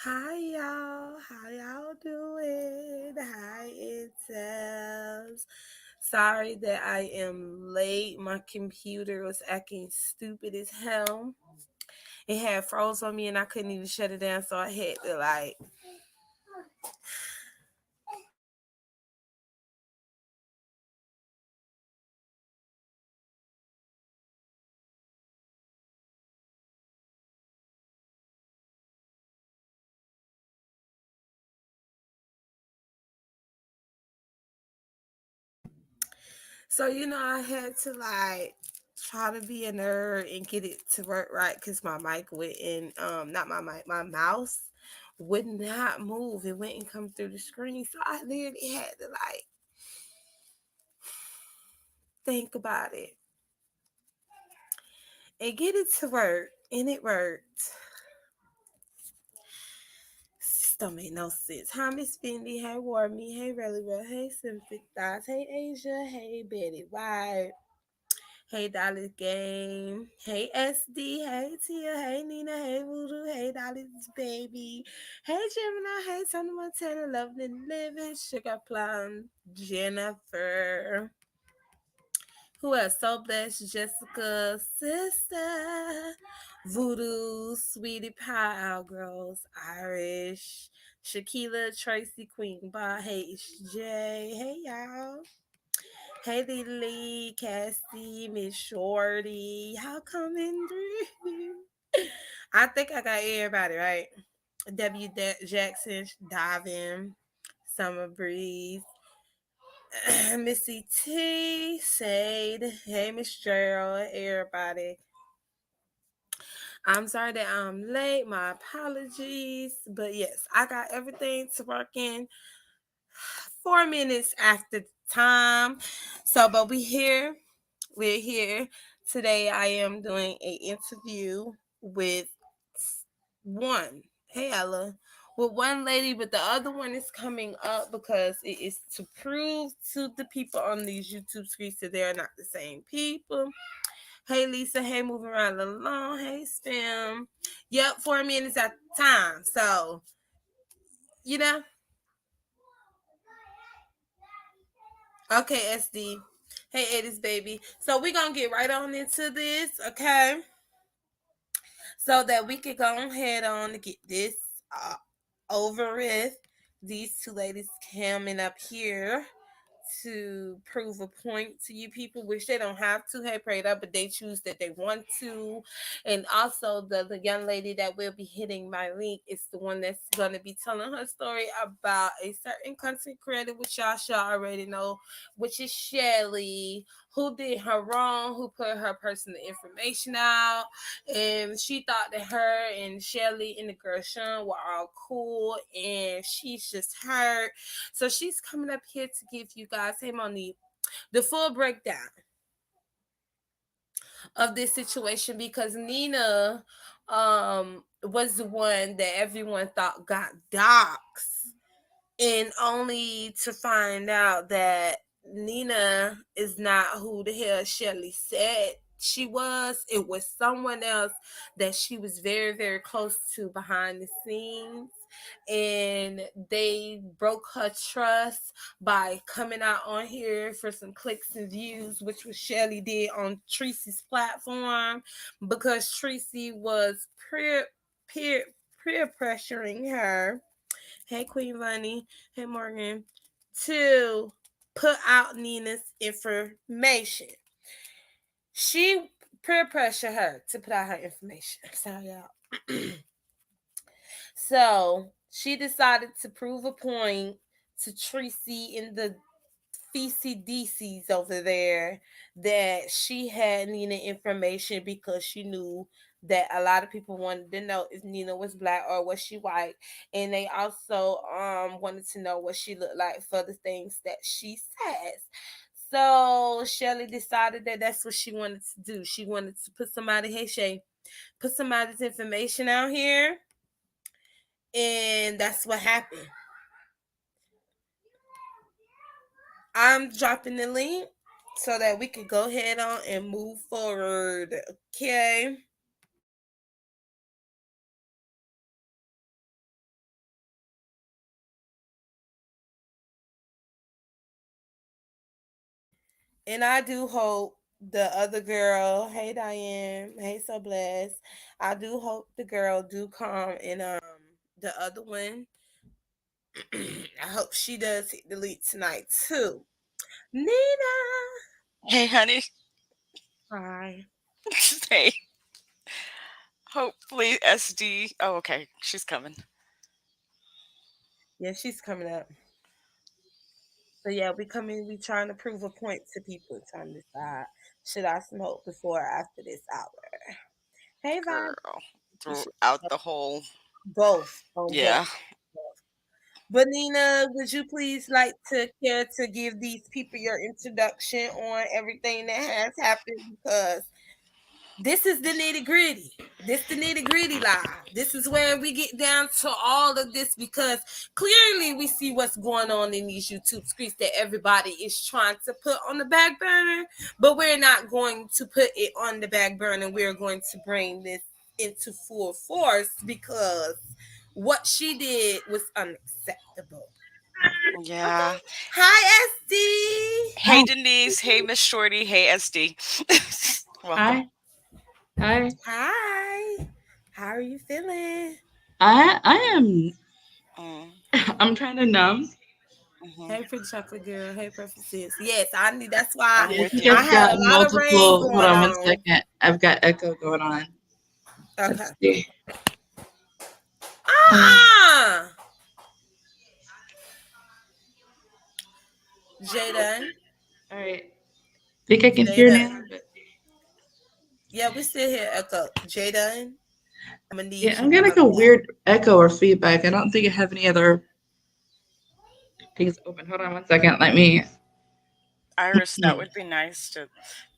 Hi y'all, how y'all doing? Hi Intels. Sorry that I am late. My computer was acting stupid as hell. It had froze on me and I couldn't even shut it down, so I had to I had to try to be a nerd and get it to work right because my mic wouldn't not my mic, my mouse would not move. It wouldn't come through the screen. So I literally had to think about it and get it to work. And it worked. This don't make no sense. Hi, Miss Fendi. Hey, Warmy. Hey, Really Well. Hey, Sympathize. Hey, Asia. Hey, Betty White. Hey, Dolly's Game. Hey, SD. Hey, Tia. Hey, Nina. Hey, Voodoo. Hey, Dolly's Baby. Hey, Gemini. Hey, Tony Montana. Loving and Living. Sugar Plum. Jennifer. Who else? So Blessed, Jessica, Sister, Voodoo, Sweetie Pie, Our Girls, Irish, Shaquila, Tracy, Queen Bar, Hey, J. Hey, y'all. Hey, Lily, Cassie, Miss Shorty. Y'all coming through? I think I got everybody right. Jackson, Diving, Summer Breeze, Missy T, Sade, hey Miss Gerald, everybody. I'm sorry that I'm late. My apologies. But yes, I got everything to work in 4 minutes after the time. So, but we here. We're here. Today I am doing a interview with one. Hey Ella. With one lady, but the other one is coming up because it is to prove to the people on these YouTube streets that they're not the same people. Hey Lisa, hey moving around alone, hey Spam. Yep, 4 minutes at the time. So, you know, okay, SD. Hey Eddie's baby. So we're gonna get right on into this, okay? So that we could go ahead on to get this uh, over with. These two ladies coming up here to prove a point to you people, which they don't have to. Hey, prayed up, but they choose that they want to. And also, the young lady that will be hitting my link is the one that's going to be telling her story about a certain content creator, which y'all should already know, which is Shelly, who did her wrong, who put her personal information out, and she thought that her and Shelly and the girl Sean were all cool, and she's just hurt. So she's coming up here to give you guys, hey Monique, the full breakdown of this situation because Nina was the one that everyone thought got doxxed, and only to find out that Nina is not who the hell Shelly said she was. It was someone else that she was very, very close to behind the scenes. And they broke her trust by coming out on here for some clicks and views, which was Shelly did on Tracy's platform because Tracy was peer, peer pressuring her. Hey, Queen Bunny. Hey, Morgan. To put out Nina's information. She peer pressure her to put out her information. Sorry, y'all. So she decided to prove a point to Tracy in the FCDCs over there that she had Nina information because she knew that a lot of people wanted to know if Nina was black or was she white, and they also wanted to know what she looked like for the things that she says. So Shelly decided that that's what she wanted to do. She wanted to put somebody, hey Shay, put somebody's information out here, and that's what happened. I'm dropping the link so that we can go ahead on and move forward. Okay. And I do hope the other girl, hey Diane, hey So Blessed, I do hope the girl do come and the other one, I hope she does hit delete tonight too. Nina, Hey, honey. hi. Hey. Hopefully SD. Oh, okay. She's coming. Yeah, she's coming up. So yeah, we coming. We trying to prove a point to people. Trying to decide should I smoke before or after this hour. Hey, Vibe. Girl. You should Throughout the whole. both on deck. Yeah. But Nina, would you please like to care to give these people your introduction on everything that has happened? Because this is the nitty gritty. This the nitty gritty live. This is where we get down to all of this because clearly we see what's going on in these YouTube streets that everybody is trying to put on the back burner, but we're not going to put it on the back burner. We're going to bring this into full force because what she did was unacceptable. Okay. Yeah. Hi, SD. Hey, Denise. Hey, Miss Shorty. Hey, SD. Welcome. Hi, hi. Hi. How are you feeling? I am. Mm, I'm kind of numb. hmm Hey, pretty chocolate girl. Hey, perfect sis. Yes, I need. That's why I'm I with think you. I I've had got a lot of rain multiple. Hold going on one on. second. I've got echo going on. Okay. Let's see. Um, Ah, Jada, all right. Think I can hear Jada. now. But Yeah, we still hear echo. Jada, I'm gonna yeah, need you I'm to getting like come a back. weird echo or feedback. I don't think I have any other things open. Hold on one second. Let me. Iris, that would be nice to,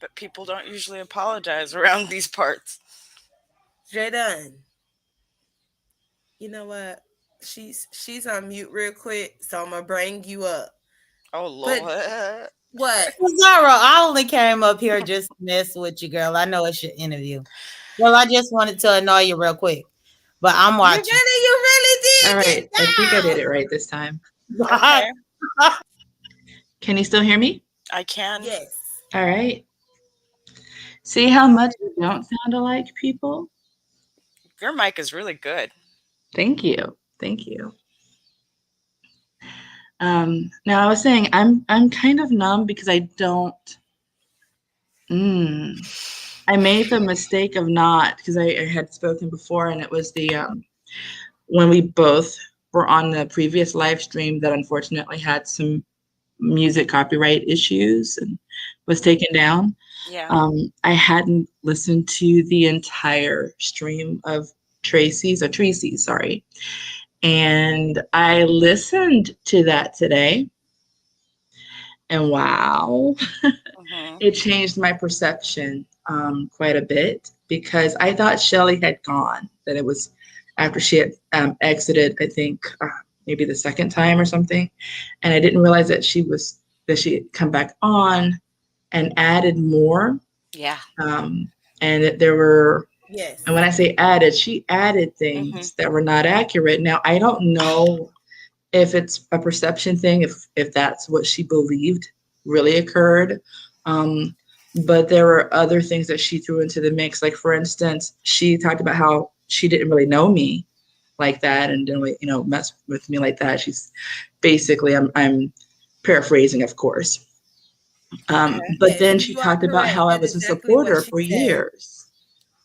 but people don't usually apologize around these parts. Jada, you know what? She's on mute real quick, so I'm gonna bring you up. Oh, But Lord. what? Zara, I only came up here just to mess with you, girl. I know it's your interview. Well, I just wanted to annoy you real quick, but I'm watching. You really All did right. get I think I did down. it right this time. Okay. Can you still hear me? I can. Yes. All right. See how much we don't sound alike, people? Your mic is really good. Thank you. Thank you. Now I was saying I'm kind of numb because I don't. Mm, I made the mistake of not because I had spoken before, and it was the when we both were on the previous live stream that unfortunately had some music copyright issues and was taken down. Yeah. I hadn't listened to the entire stream of Tracy's, sorry, and I listened to that today, and wow. hmm It changed my perception quite a bit because I thought Shelly had gone, that it was after she had exited, I think maybe the second time or something. And I didn't realize that she had come back on and added more. Yeah. And that there were, and when Yes. I say added, she added hmm things that were not accurate. Now, I don't know if it's a perception thing, if that's what she believed really occurred. Um, but there were other things that she threw into the mix. Like for instance, she talked about how she didn't really know me like that and didn't really, mess with me like that. She's basically, I'm paraphrasing, of course. Okay. But Yes, then she you are talked about correct. how I That's was a exactly what supporter she for said. years,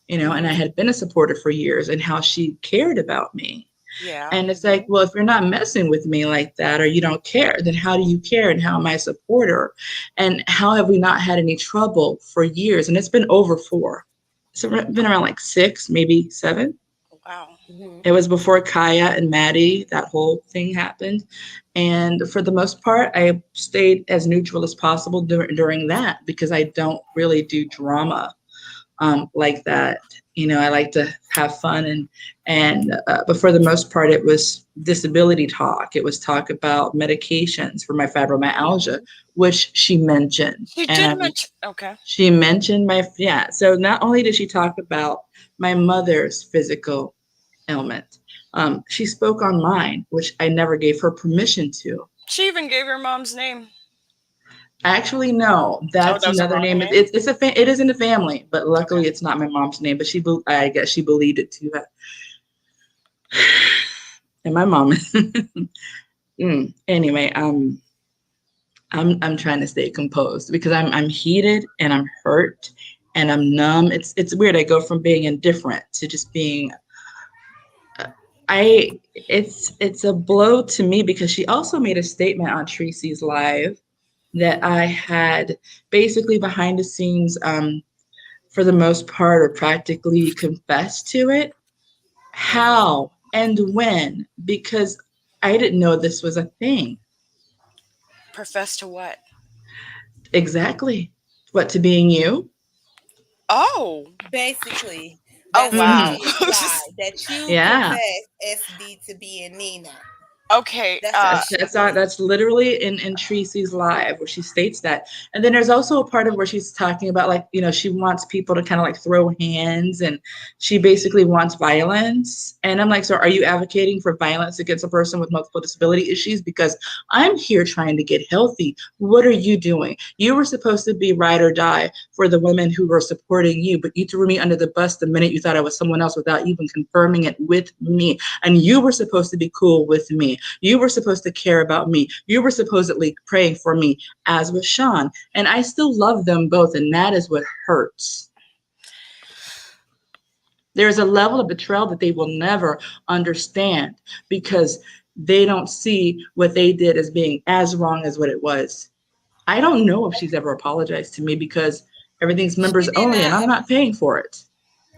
and I Hmm. had been a supporter for years and how she cared about me. Yeah. And it's like, well, if you're not messing with me like that or you don't care, then how do you care? And how am I a supporter? And how have we not had any trouble for years? And it's been over 4. It's been around like 6, maybe 7. Wow. Hmm. It was before Kaya and Maddie, that whole thing happened. And for the most part, I stayed as neutral as possible during that because I don't really do drama like that. I like to have fun but for the most part, it was disability talk. It was talk about medications for my fibromyalgia, Hmm. which she mentioned, She and did mention. Okay. she mentioned yeah. So not only did she talk about my mother's physical ailment, she spoke on mine, which I never gave her permission to. She even gave your mom's name. Actually, no, Oh, that's that was a another wrong name. name? It is in the family, but Okay. luckily it's not my mom's name. But I guess she believed it too. And my mom. Anyway, I'm trying to stay composed because I'm heated and I'm hurt and I'm numb. It's weird. I go from being indifferent to just being. It's a blow to me because she also made a statement on Tracy's live that I had basically behind the scenes, for the most part, or practically confessed to it. How and when? Because I didn't know this was a thing. Profess to what? Exactly. What, to being you? Oh. Basically, Oh, that's what Hmm. wow. she implied. That you Yeah. confessed SD to being Nina. Okay. That's what she said. That's literally in Tracy's live where she states that. And then there's also a part of where she's talking about, like, she wants people to kind of like throw hands, and she basically wants violence. And I'm like, so are you advocating for violence against a person with multiple disability issues? Because I'm here trying to get healthy. What are you doing? You were supposed to be ride or die for the women who were supporting you, but you threw me under the bus the minute you thought I was someone else without even confirming it with me. And you were supposed to be cool with me. You were supposed to care about me. You were supposedly praying for me, as was Sean. And I still love them both, and that is what hurts. There's a level of betrayal that they will never understand because they don't see what they did as being as wrong as what it was. I don't know if she's ever apologized to me because everything's members She did only and I'm not. not paying for it.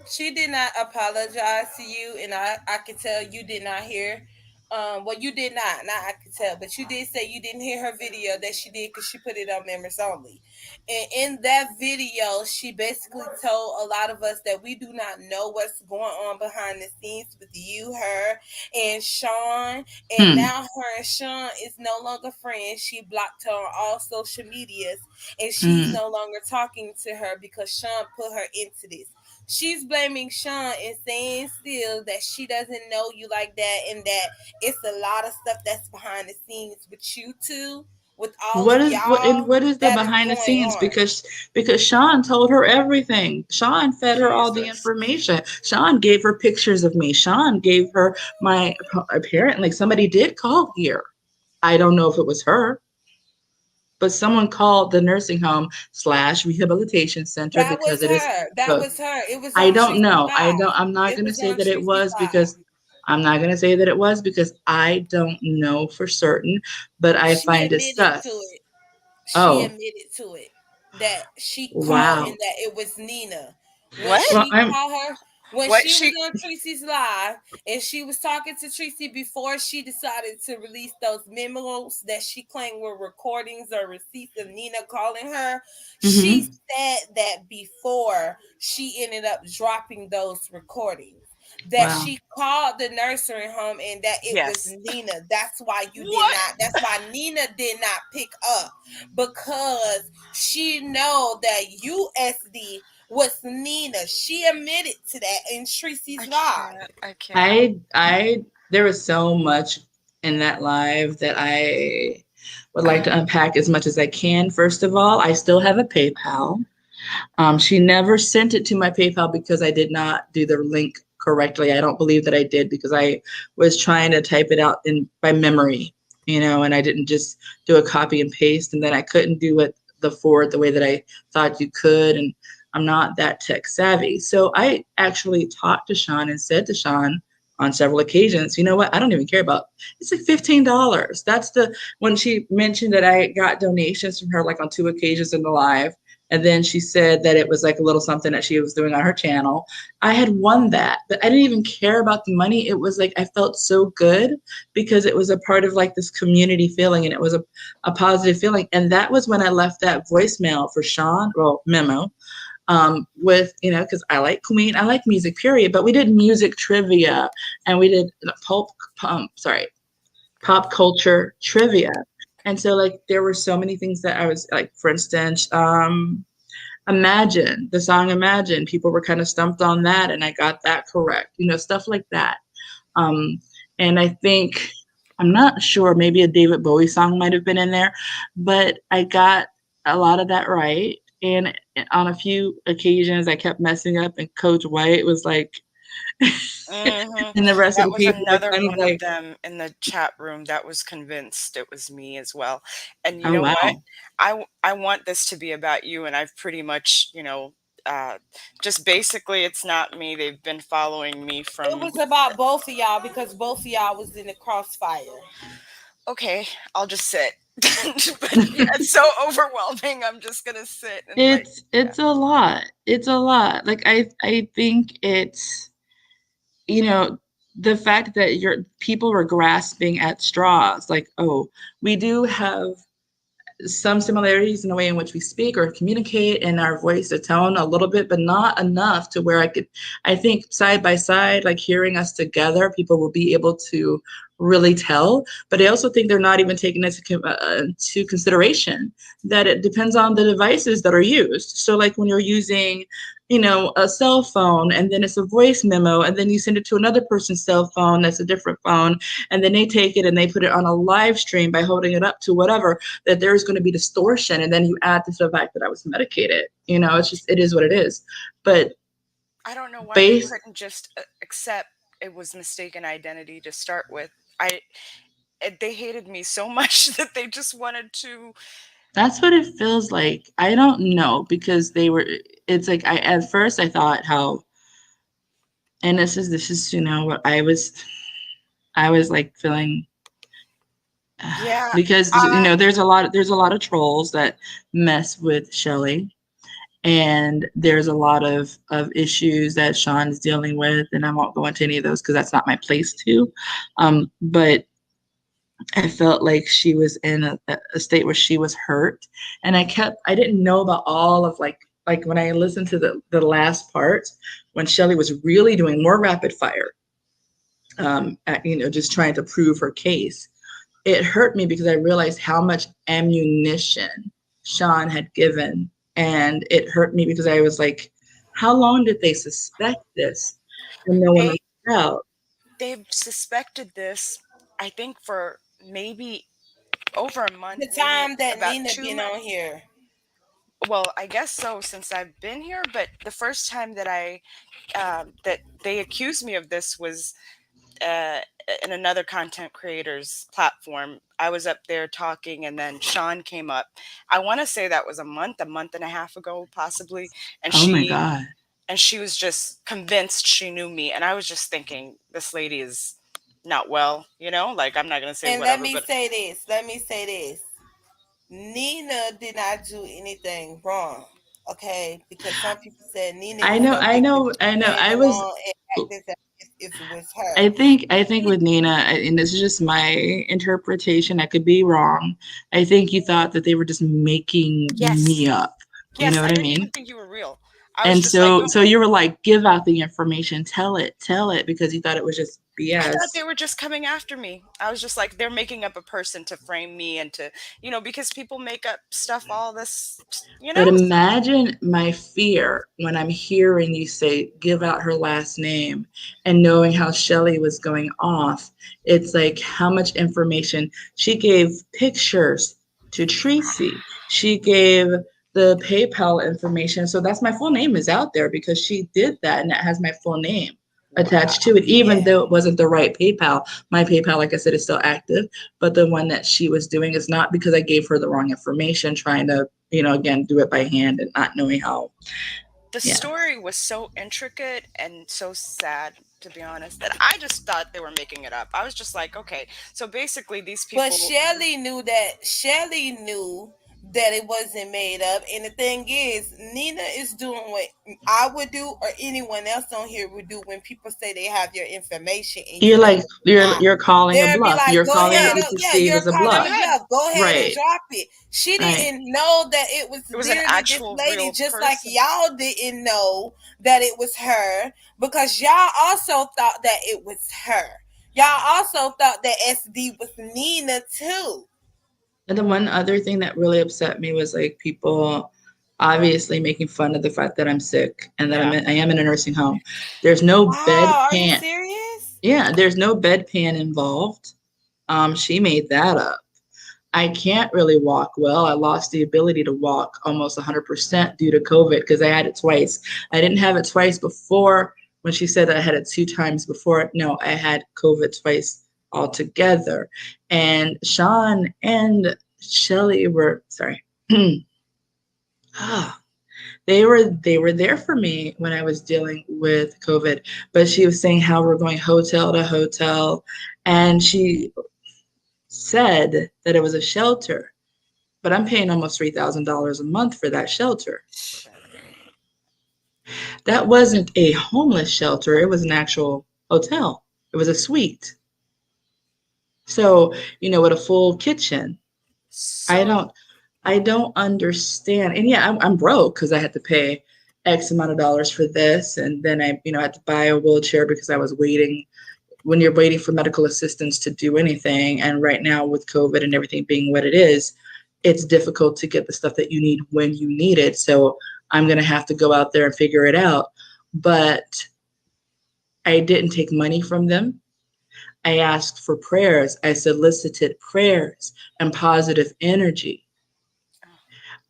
She did not apologize to you, and I could tell you did not hear. Well, you did not. Not I could tell, but you did say you didn't hear her video that she did because she put it on members only. And in that video, she basically told a lot of us that we do not know what's going on behind the scenes with you, her, and Sean. And now her and Sean is no longer friends. She blocked her on all social medias, and she's no longer talking to her because Sean put her into this. She's blaming Sean and saying still that she doesn't know you like that, and that it's a lot of stuff that's behind the scenes with you two, with all of y'all What is the that is behind the going scenes? on. Because Sean told her everything. Sean fed her all the Jesus. information. Sean gave her pictures of me. Sean gave her my, apparently somebody did call here. I don't know if it was her, but someone called the nursing home / rehabilitation center That because was it is. her. That was her. It was I on don't Tracy's know. Live. I'm not It going to was say on that it Tracy's was Live. because I'm not going to say that it was because I don't know for certain, but I She find it admitted to sus. it. She Oh, admitted to it that she called and wow. that it was Nina. When What? Well, she I'm, called her, when What she was she on Tracy's Live and she was talking to Tracy before she decided to release those memos that she claimed were recordings or receipts of Nina calling her, she mhm. said that before she ended up dropping those recordings. That Wow. she called the nursery home and that it was Yes. Nina. That's why you did What? not. That's why Nina did not pick up because she know that USD was Nina. She admitted to that in Tracy's I Live. can't. I can't. There was so much in that live that I would like to unpack as much as I can. First of all, I still have a PayPal. She never sent it to my PayPal because I did not do the link correctly. I don't believe that I did because I was trying to type it out by memory, and I didn't just do a copy and paste, and then I couldn't do it the forward the way that I thought you could, and I'm not that tech savvy. So I actually talked to Sean and said to Sean on several occasions, you know what? I don't even care about. It's like $15. That's when she mentioned that I got donations from her like on 2 occasions in the live. And then she said that it was like a little something that she was doing on her channel. I had won that, but I didn't even care about the money. It was like I felt so good because it was a part of like this community feeling, and it was a positive feeling. And that was when I left that voicemail for Sean, well, memo, with, because I like Queen, I like music, period. But we did music trivia and we did pop culture trivia. And so like there were so many things that I was like, for instance, Imagine, the song Imagine, people were kind of stumped on that and I got that correct, stuff like that. And I think, I'm not sure, maybe a David Bowie song might have been in there, but I got a lot of that right. And on a few occasions, I kept messing up, and Coach White was like, Mhm. and the rest of That the was people were another kind of one of like, them in the chat room that was convinced it was me as well. And you oh, know what? wow. I want this to be about you, and I've pretty much, just basically it's not me. They've been following me It from. was about both of y'all because both of y'all was in the crossfire. Okay, I'll just sit. But yeah, it's so overwhelming. I'm just gonna sit and like, yeah. It's a lot. It's a lot. Like I think it's, you know, the fact that your people were grasping at straws, like, oh, we do have some similarities in the way in which we speak or communicate and our voice, the tone a little bit, but not enough to where I think side by side, like hearing us together, people will be able to really tell. But I also think they're not even taking into consideration that it depends on the devices that are used. So like when you're using, a cell phone and then it's a voice memo and then you send it to another person's cell phone that's a different phone and then they take it and they put it on a live stream by holding it up to whatever, that there's going to be distortion. And then you add to the fact that I was medicated. It is what it is. But I don't know why they based, couldn't just accept it was mistaken identity to start with. They hated me so much that they just wanted to. that's what it feels like. I don't know because it's like at first I thought how, and this is, what I was like feeling Yeah, because, I there's a lot of trolls that mess with Shelly. And there's a lot of issues that Sean is dealing with, and I won't go into any of those because that's not my place to. But I felt like she was in a state where she was hurt, and I didn't know about all of like when I listened to the last part when Shelly was really doing more rapid fire, just trying to prove her case. It hurt me because I realized how much ammunition Sean had given. And it hurt me because I was like, how long did they suspect this? And no one they was out. they've suspected this, I think, for maybe over a month, The maybe time that about Nina 2 been months. on here. Well, I guess so since I've been here, but the first time that they accused me of this was uh, in another content creators platform. I was up there talking, and then Sean came up. I want to say that was a month and a half ago, possibly, and Oh my she God. and she was just convinced she knew me, and I was just thinking, this lady is not well, like I'm not gonna say And let whatever, me but say this. Let me say this. Nina did not do anything wrong. Okay, because some people said Nina I is know, so I big that know, I she know. came along and acted as if it was her. I think with Nina, and this is just my interpretation, I could be wrong. I think you thought that they were just making yes, me up. You know yes, what I I didn't even mean? think you were real. I was And just like, so oh, you were like, give out the information, tell it, because you thought it was just I thought BS. they were just coming after me. I was just like, they're making up a person to frame me and to, because people make up stuff all this, But so imagine my fear when I'm hearing you say, give out her last name and knowing how Shelly was going off. It's like how much information she gave pictures to Tracy. She gave the PayPal information. So that's my full name is out there because she did that and it has my full name wow. attached to it, even Yeah. though it wasn't the right PayPal. My PayPal, like I said, is still active, but the one that she was doing is not because I gave her the wrong information, trying to, again, do it by hand and not knowing how. The Yeah. story was so intricate and so sad, to be honest, that I just thought they were making it up. I was just like, okay, so basically these people. But Shelly knew that. Shelly knew that it wasn't made up. And the thing is, Nina is doing what I would do or anyone else on here would do when people say they have your information and You're you know like, it's you're calling a they'll be bluff. like, You're go calling ahead. what Yeah, you Yeah, perceive you're as a calling go a bluff. ahead. bluff. Go ahead and Right. drop it. She Right. didn't know that it was It was an literally this actual lady, real just like person. y'all didn't know that it was her because y'all also thought that it was her. Y'all also thought that SD was Nina too. And the one other thing that really upset me was like people obviously making fun of the fact that I'm sick and that Yeah. I am in a nursing home. There's no Wow, are you bedpan. serious? Yeah, there's no bedpan involved. She made that up. I can't really walk well. I lost the ability to walk almost 100% due to COVID because I had it twice. I didn't have it twice before when she said I had it 2 times before. No, I had COVID twice altogether. And Sean and Shelly were, sorry. They were there for me when I was dealing with COVID, but she was saying how we're going hotel to hotel, and she said that it was a shelter, but I'm paying almost $3,000 a month for that shelter. That wasn't a homeless shelter, it was an actual hotel. It was a suite. So, with a full kitchen. I So don't understand. And yeah, I'm broke because I had to pay X amount of dollars for this. And then I had to buy a wheelchair because I was waiting when you're waiting for medical assistance to do anything. And right now with COVID and everything being what it is, it's difficult to get the stuff that you need when you need it. So I'm going to have to go out there and figure it out. But I didn't take money from them. I asked for prayers. I solicited prayers and positive energy.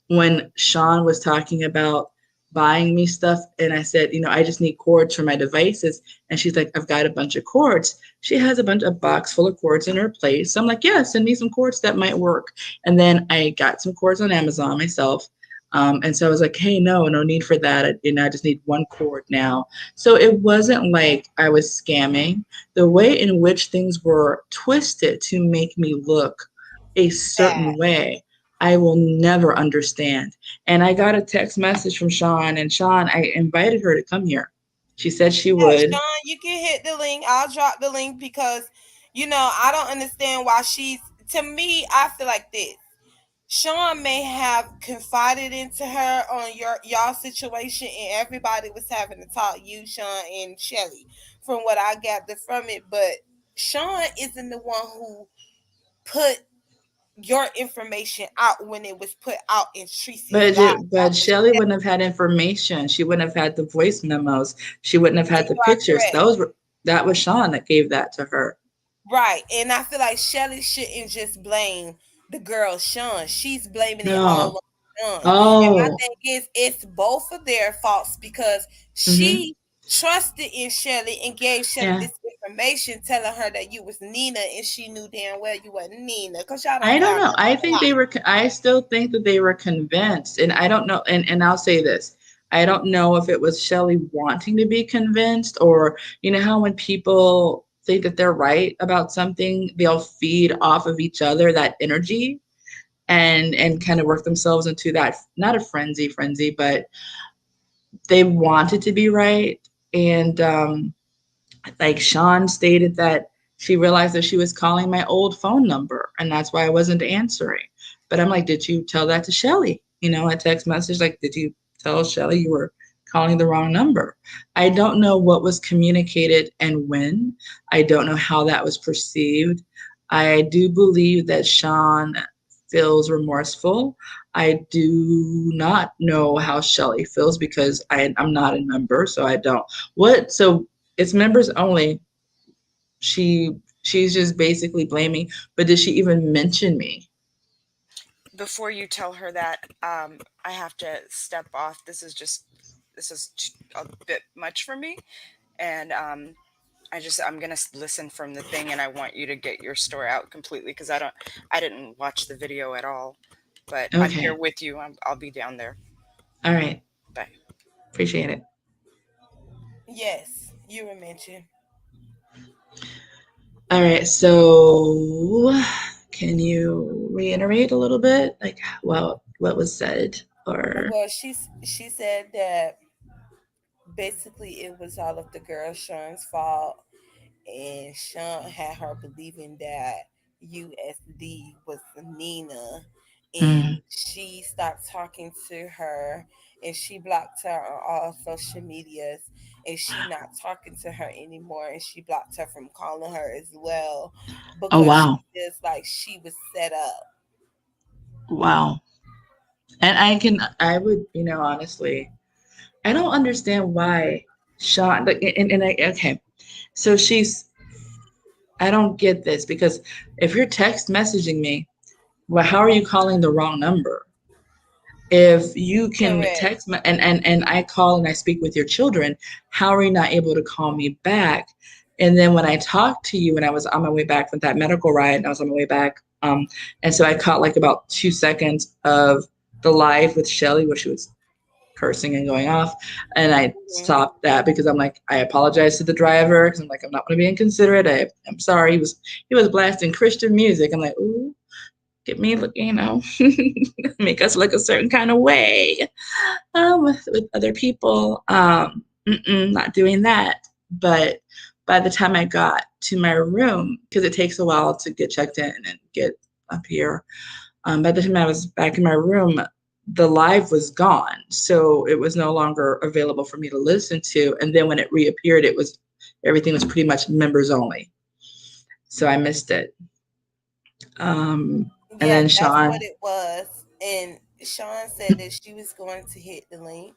When Sean was talking about buying me stuff, and I said, I just need cords for my devices. And she's like, I've got a bunch of cords. She has a box full of cords in her place. So I'm like, yeah, send me some cords that might work. And then I got some cords on Amazon myself. And so I was like, hey, no need for that. I just need one cord now. So it wasn't like I was scamming. The way in which things were twisted to make me look a certain way, I will never understand. And I got a text message from Sean, and Sean, I invited her to come here. She said she would. Sean, you can hit the link. I'll drop the link because, I don't understand why to me, I feel like this. Sean may have confided into her on y'all situation, and everybody was having to talk, you, Sean, and Shelly, from what I gathered from it. But Sean isn't the one who put your information out when it was put out in Tricia's live. But Shelly wouldn't have had information. She wouldn't have had the voice memos. She wouldn't have had the pictures. That was Sean that gave that to her. Right. And I feel like Shelly shouldn't just blame the girl Sean. She's blaming it all on Sean. Oh. And my thing is, it's both of their faults because she trusted in Shelly and gave Shelly this information telling her that you was Nina, and she knew damn well you wasn't Nina. I don't know. I still think that they were convinced, and I don't know. And I'll say this. I don't know if it was Shelly wanting to be convinced, or how when people think that they're right about something, they'll feed off of each other that energy and kind of work themselves into that, not a frenzy, but they wanted to be right. And like Sean stated that she realized that she was calling my old phone number, and that's why I wasn't answering. But I'm like, did you tell that to Shelly? A text message like, did you tell Shelly you were calling the wrong number? I don't know what was communicated and when. I don't know how that was perceived. I do believe that Sean feels remorseful. I do not know how Shelly feels because I'm not a member, so I don't. So it's members only. She's just basically blaming, but did she even mention me? Before you tell her that, I have to step off. This is a bit much for me, and I'm gonna listen from the thing, and I want you to get your story out completely because I didn't watch the video at all, but okay. I'm here with you. I'll be down there. All right. Bye. Appreciate it. Yes, you were mentioned. All right, so can you reiterate a little bit, like, what was said? Or well, she said that basically it was all of the girl Sean's fault, and Sean had her believing that USD was Nina, and she stopped talking to her, and she blocked her on all social medias, and she's not talking to her anymore, and she blocked her from calling her as well because she feels like she was set up. Wow. And I would, honestly, I don't understand why Sean, okay. So I don't get this, because if you're text messaging me, well, how are you calling the wrong number? If you can Correct. text me and I call and I speak with your children, how are you not able to call me back? And then when I talked to you when I was on my way back from that medical ride, and I was on my way back, and so I caught like about 2 seconds of the live with Shelly where she was cursing and going off, and I stopped that because I'm like, I apologize to the driver because I'm like, I'm not going to be inconsiderate. I'm sorry. He was blasting Christian music. I'm like, ooh, get me look, make us look a certain kind of way with other people. Not doing that. But by the time I got to my room, because it takes a while to get checked in and get up here, by the time I was back in my room, the live was gone. So it was no longer available for me to listen to. And then when it reappeared, everything was pretty much members only. So I missed it. And then Sean. That's what it was. And Sean said that she was going to hit the link.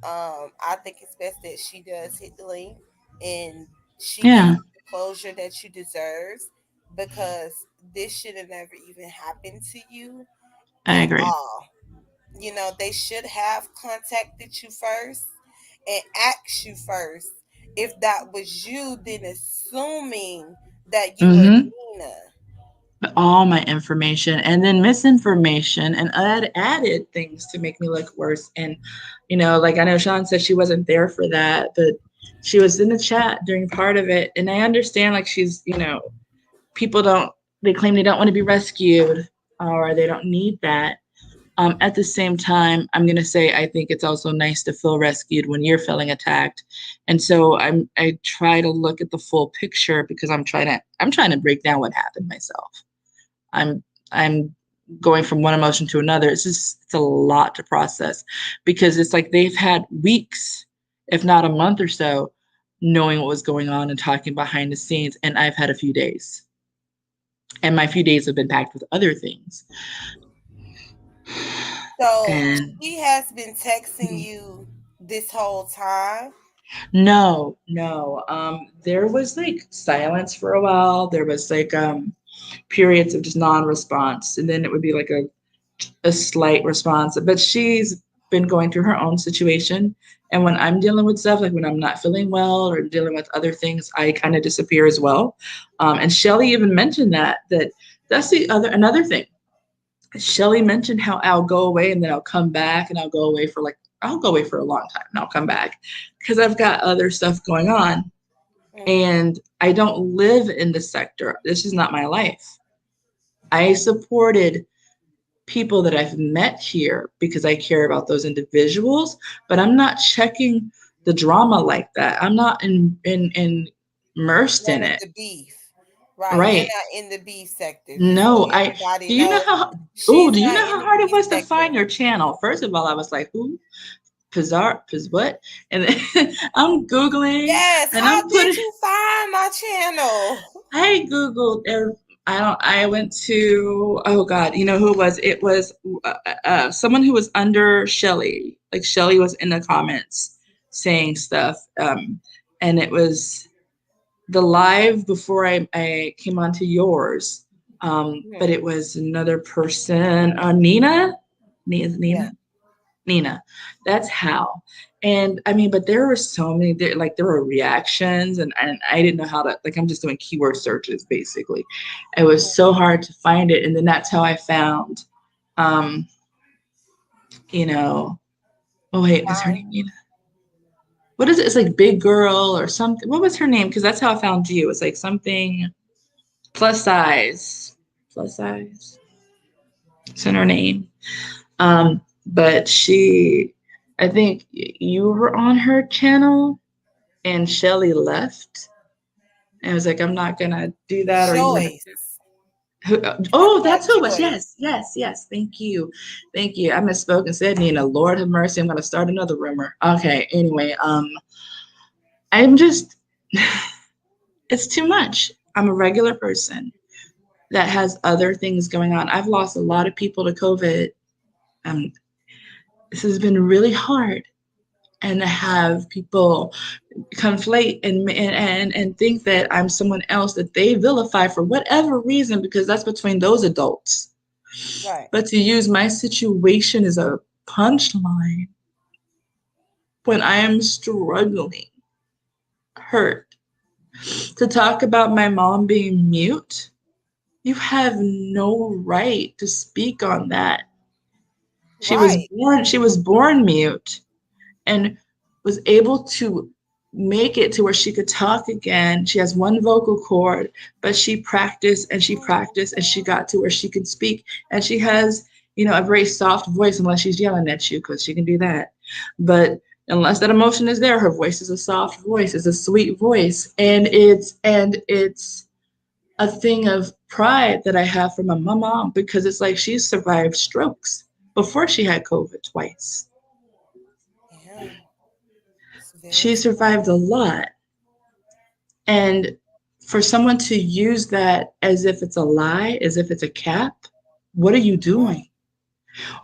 I think it's best that she does hit the link and she gives you the closure that you deserve, because this should have never even happened to you. I agree. They should have contacted you first and asked you first if that was you, then assuming that you were Nina. All my information and then misinformation and added things to make me look worse. And, like I know Sean said she wasn't there for that, but she was in the chat during part of it. And I understand like she's, people they claim they don't want to be rescued or they don't need that. At the same time, I'm going to say, I think it's also nice to feel rescued when you're feeling attacked. And so I try to look at the full picture because I'm trying to break down what happened myself. I'm going from one emotion to another. It's a lot to process because it's like they've had weeks, if not a month or so, knowing what was going on and talking behind the scenes. And I've had a few days. And my few days have been packed with other things. So she has been texting you this whole time? No. There was like silence for a while. There was like periods of just non-response, and then it would be like a slight response. But she's been going through her own situation, and when I'm dealing with stuff, like when I'm not feeling well or dealing with other things, I kind of disappear as well. And Shelly even mentioned that's another thing. Shelly mentioned how I'll go away and then I'll come back, and I'll go away for a long time and I'll come back because I've got other stuff going on. And I don't live in this sector. This is not my life. I supported people that I've met here because I care about those individuals, but I'm not checking the drama like that. I'm not immersed in it. The beef. Right. You're not in the beef sector. No, do you know how hard it was to find your channel? First of all, I was like, who? What? And then I'm Googling. Yes. And how did you find my channel? I Googled. I went to, oh God, you know who it was? It was someone who was under Shelly. Like Shelly was in the comments saying stuff. And it was the live before I came onto yours. But it was another person, Nina. Nina, that's how. And I mean, but there were so many, there were reactions and I didn't know how to, I'm just doing keyword searches basically. It was so hard to find it. And then that's how I found, oh wait, what's her name? Nina? What is it? It's like Big Girl or something. What was her name? Because that's how I found you. It's like something plus size. It's in her name. But I think you were on her channel and Shelly left. And I was like, I'm not going to do that. Joyce. That's who it was. Yes. Thank you. I misspoke and said, Nina, Lord have mercy. I'm going to start another rumor. Okay. Anyway, I'm just, it's too much. I'm a regular person that has other things going on. I've lost a lot of people to COVID. This has been really hard, and to have people conflate and think that I'm someone else that they vilify for whatever reason, because that's between those adults. Right. But to use my situation as a punchline when I am struggling, hurt, to talk about my mom being mute, you have no right to speak on that. Right. She was born mute and was able to make it to where she could talk again. She has one vocal cord, but she practiced and she practiced and she got to where she could speak. And she has, a very soft voice unless she's yelling at you, because she can do that. But unless that emotion is there, her voice is a soft voice, it's a sweet voice. And it's a thing of pride that I have for my mom, because it's like she survived strokes before she had COVID twice. Yeah. It's very She survived a lot. And for someone to use that as if it's a lie, as if it's a cap, what are you right. doing?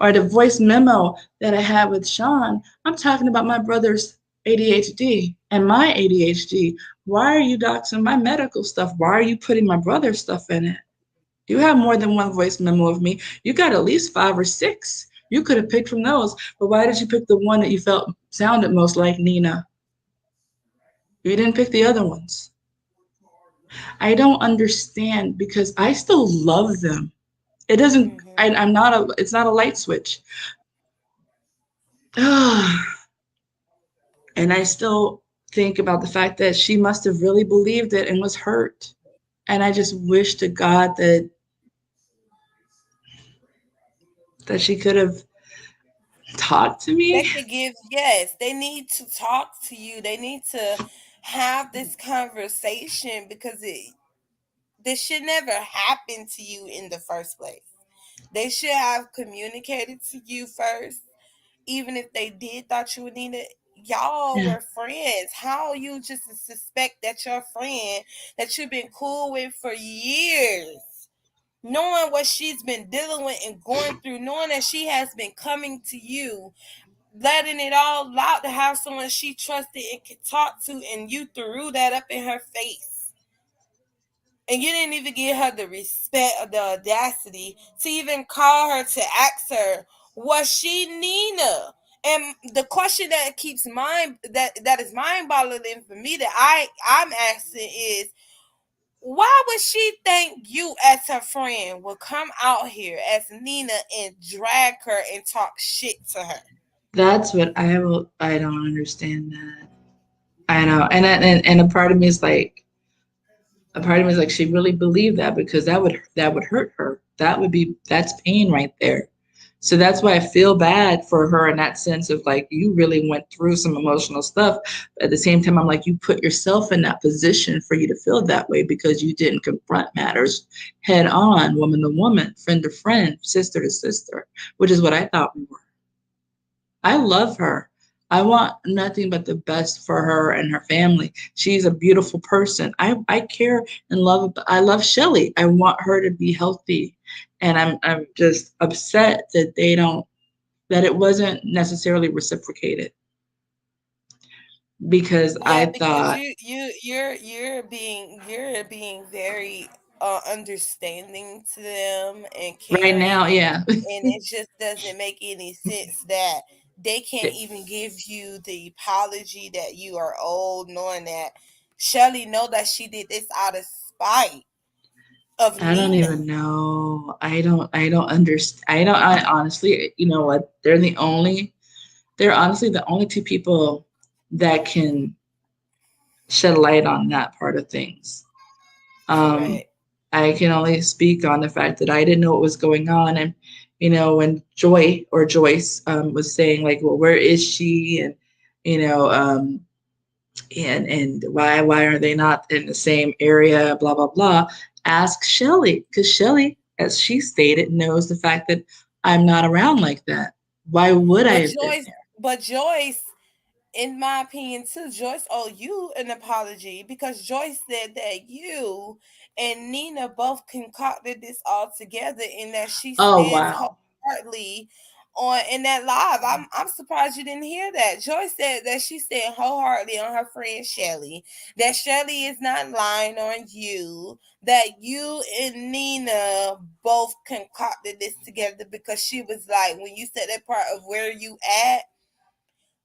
Or the voice memo that I had with Sean, I'm talking about my brother's ADHD and my ADHD. Why are you doxing my medical stuff? Why are you putting my brother's stuff in it? You have more than one voice memo of me. You got at least 5 or 6. You could have picked from those, but why did you pick the one that you felt sounded most like Nina? You didn't pick the other ones. I don't understand, because I still love them. It doesn't, Mm-hmm. it's not a light switch. And I still think about the fact that she must have really believed it and was hurt. And I just wish to God that she could have talked to They me. could give, yes, they need to talk to you. They need to have this conversation, because this should never happen to you in the first place. They should have communicated to you first, even if they did thought you would need it. Y'all Yeah. were friends. How you just suspect that your friend that you've been cool with for years, knowing what she's been dealing with and going through, knowing that she has been coming to you, letting it all out, to have someone she trusted and could talk to, and you threw that up in her face. And you didn't even give her the respect or the audacity to even call her to ask her, was she Nina? And the question that keeps that is mind boggling for me, that I'm asking is, why would she think you as her friend will come out here as Nina and drag her and talk shit to her? That's what I don't understand that. I know. And a part of me is like, she really believed that, because that would hurt her. That's pain right there. So that's why I feel bad for her in that sense of like, you really went through some emotional stuff. But at the same time, I'm like, you put yourself in that position for you to feel that way, because you didn't confront matters head on, woman to woman, friend to friend, sister to sister, which is what I thought we were. I love her. I want nothing but the best for her and her family. She's a beautiful person. I care and love. I love Shelly. I want her to be healthy, and I'm just upset that that it wasn't necessarily reciprocated, because Yeah, I because thought you're being very understanding to them and right now, caring, yeah. and it just doesn't make any sense that they can't even give you the apology that you are owed, knowing that Shelly know that she did this out of spite of I don't Nina. even know. I don't understand. I honestly, you know what? They're honestly the only two people that can shed light on that part of things. Um, Correct. I can only speak on the fact that I didn't know what was going on. And, when Joyce was saying like, well, where is she? And, you know, and why are they not in the same area? Blah, blah, blah. Ask Shelly, because Shelly, as she stated, knows the fact that I'm not around like that. Why would I But have been Joyce, but Joyce, in my opinion, too, Joyce owe you an apology, because Joyce said that you and Nina both concocted this all together, and that she there? Oh, stands wow. wholeheartedly on in that live. I'm surprised you didn't hear that. Joy said that she said wholeheartedly on her friend Shelly that Shelly is not lying on you, that you and Nina both concocted this together, because she was like, when you said that part of where you at,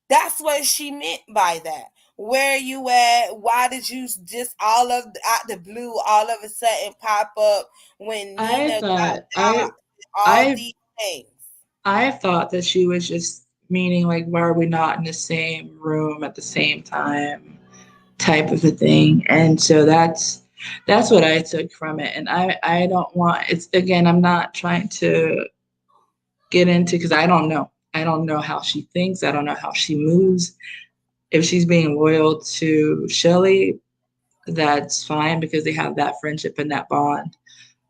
that's what she meant by that. Where you at? Why did you just all of out the blue all of a sudden pop up when I Nina got thought out? All I these things. I thought that she was just meaning like, why are we not in the same room at the same time, type of a thing. And so that's what I took from it. And I don't want, it's, again, I'm not trying to get into, because I don't know. I don't know how she thinks. I don't know how she moves. If she's being loyal to Shelly, that's fine, because they have that friendship and that bond.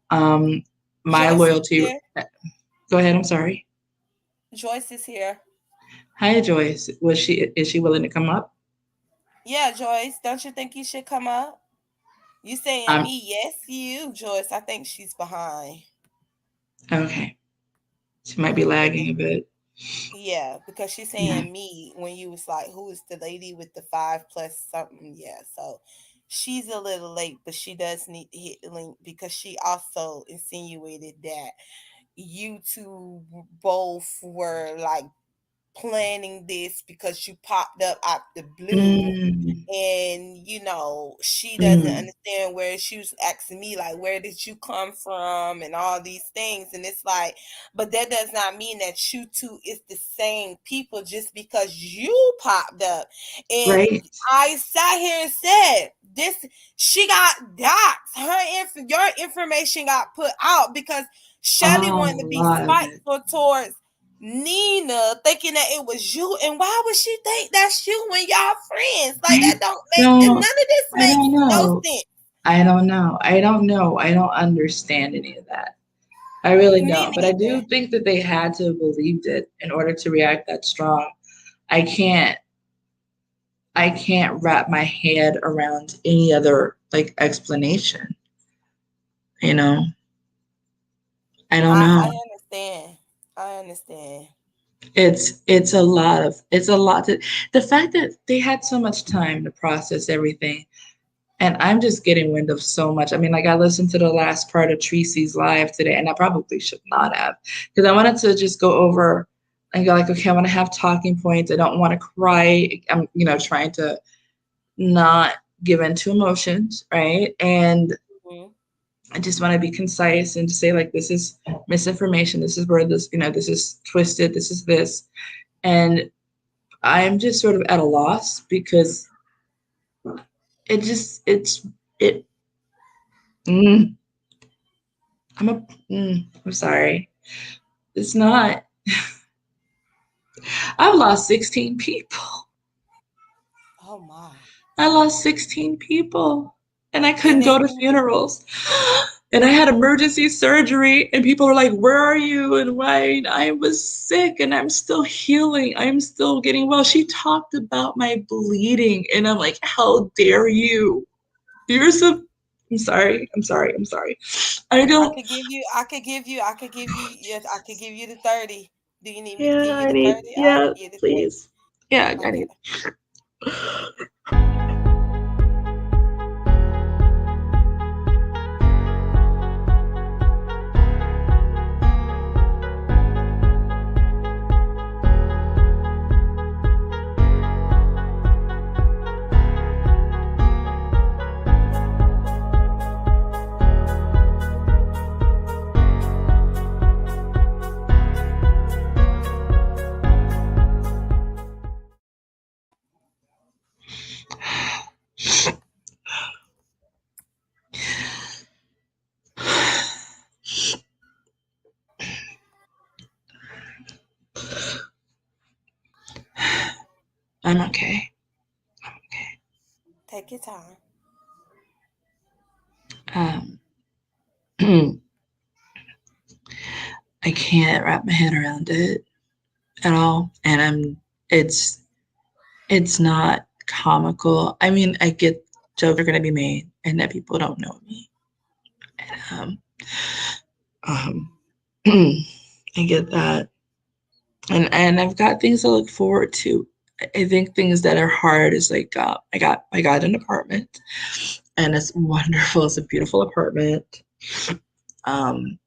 My Joyce is loyalty. here. Go ahead. I'm sorry. Joyce is here. Hi, Joyce. Is she willing to come up? Yeah, Joyce. Don't you think you should come up? You saying me? Yes, you, Joyce. I think she's behind. Okay. She might be lagging a bit. Yeah, because she's saying me when you was like, who is the lady with the 5+ something? Yeah, so she's a little late, but she does need to hit the link, because she also insinuated that you two both were like planning this because you popped up out the blue. And she doesn't understand, where she was asking me like, where did you come from and all these things. And it's like, but that does not mean that you two is the same people just because you popped up. And Right. I sat here and said this, she got doxed. Your information got put out because Shelly wanted to be spiteful towards Nina, thinking that it was you. And why would she think that's you when y'all friends? Like, that don't make none of this makes no sense. I don't know. I don't understand any of that. I really don't. But I do think that they had to have believed it in order to react that strong. I can't wrap my head around any other like explanation. I don't know. I understand. It's a lot. The fact that they had so much time to process everything, and I'm just getting wind of so much. I mean, like, I listened to the last part of Tracy's live today, and I probably should not have, because I wanted to just go over and go like, okay, I want to have talking points. I don't want to cry. I'm, trying to not give into emotions, right? And I just want to be concise and to say, like, this is misinformation. This is where this, this is twisted. This is this. And I'm just sort of at a loss, because I'm sorry. It's not. I've lost 16 people. Oh my. I lost 16 people, and I couldn't go to funerals. And I had emergency surgery, and people were like, where are you? And why? I was sick, and I'm still healing. I'm still getting well. She talked about my bleeding, and I'm like, how dare you? I'm sorry. I could give you the 30. Do you need me to give you the 30? Yeah, please. Yeah, I need. I'm okay. Take your time. I can't wrap my head around it at all. And it's not comical. I mean, I get jokes are going to be made and that people don't know me. And, I get that. and I've got things to look forward to. I think things that are hard is like I got an apartment, and it's wonderful. It's a beautiful apartment. Um,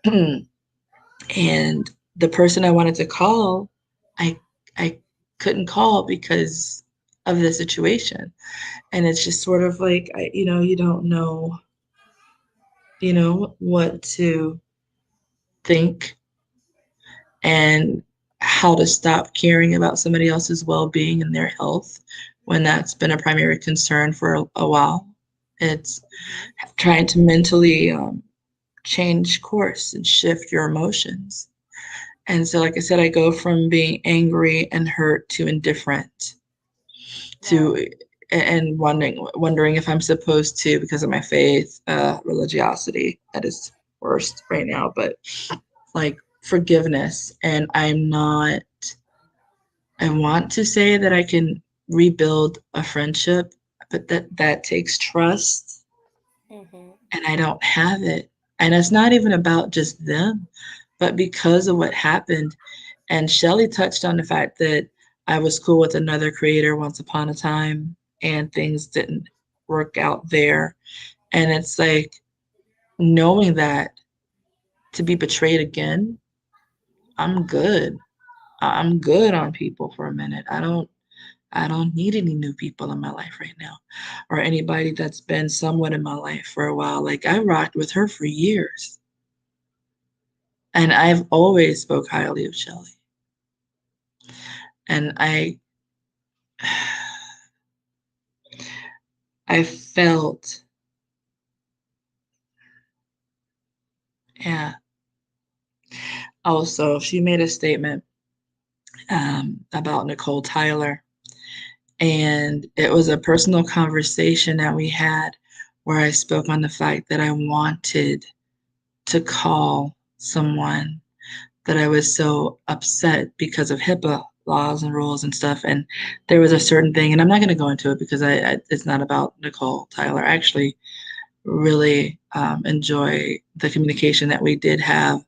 and the person I wanted to call, I I couldn't call because of the situation, and it's just sort of like you don't know what to think and how to stop caring about somebody else's well-being and their health when that's been a primary concern for a while. It's Mhm. trying to mentally change course and shift your emotions. And so, like I said, I go from being angry and hurt to indifferent Wow. to and wondering if I'm supposed to, because of my faith, religiosity that is worst right now, but like forgiveness. And I want to say that I can rebuild a friendship, but that takes trust, Mhm. and I don't have it. And it's not even about just them, but because of what happened. And Shelly touched on the fact that I was cool with another creator once upon a time, and things didn't work out there. And it's like knowing that to be betrayed again, I'm good. I'm good on people for a minute. I don't need any new people in my life right now, or anybody that's been somewhat in my life for a while. Like I rocked with her for years, and I've always spoke highly of Shelly. And I felt, yeah. Also, she made a statement about Nicole Tyler, and it was a personal conversation that we had where I spoke on the fact that I wanted to call someone, that I was so upset because of HIPAA laws and rules and stuff. And there was a certain thing, and I'm not going to go into it because it's not about Nicole Tyler. I actually really enjoy the communication that we did have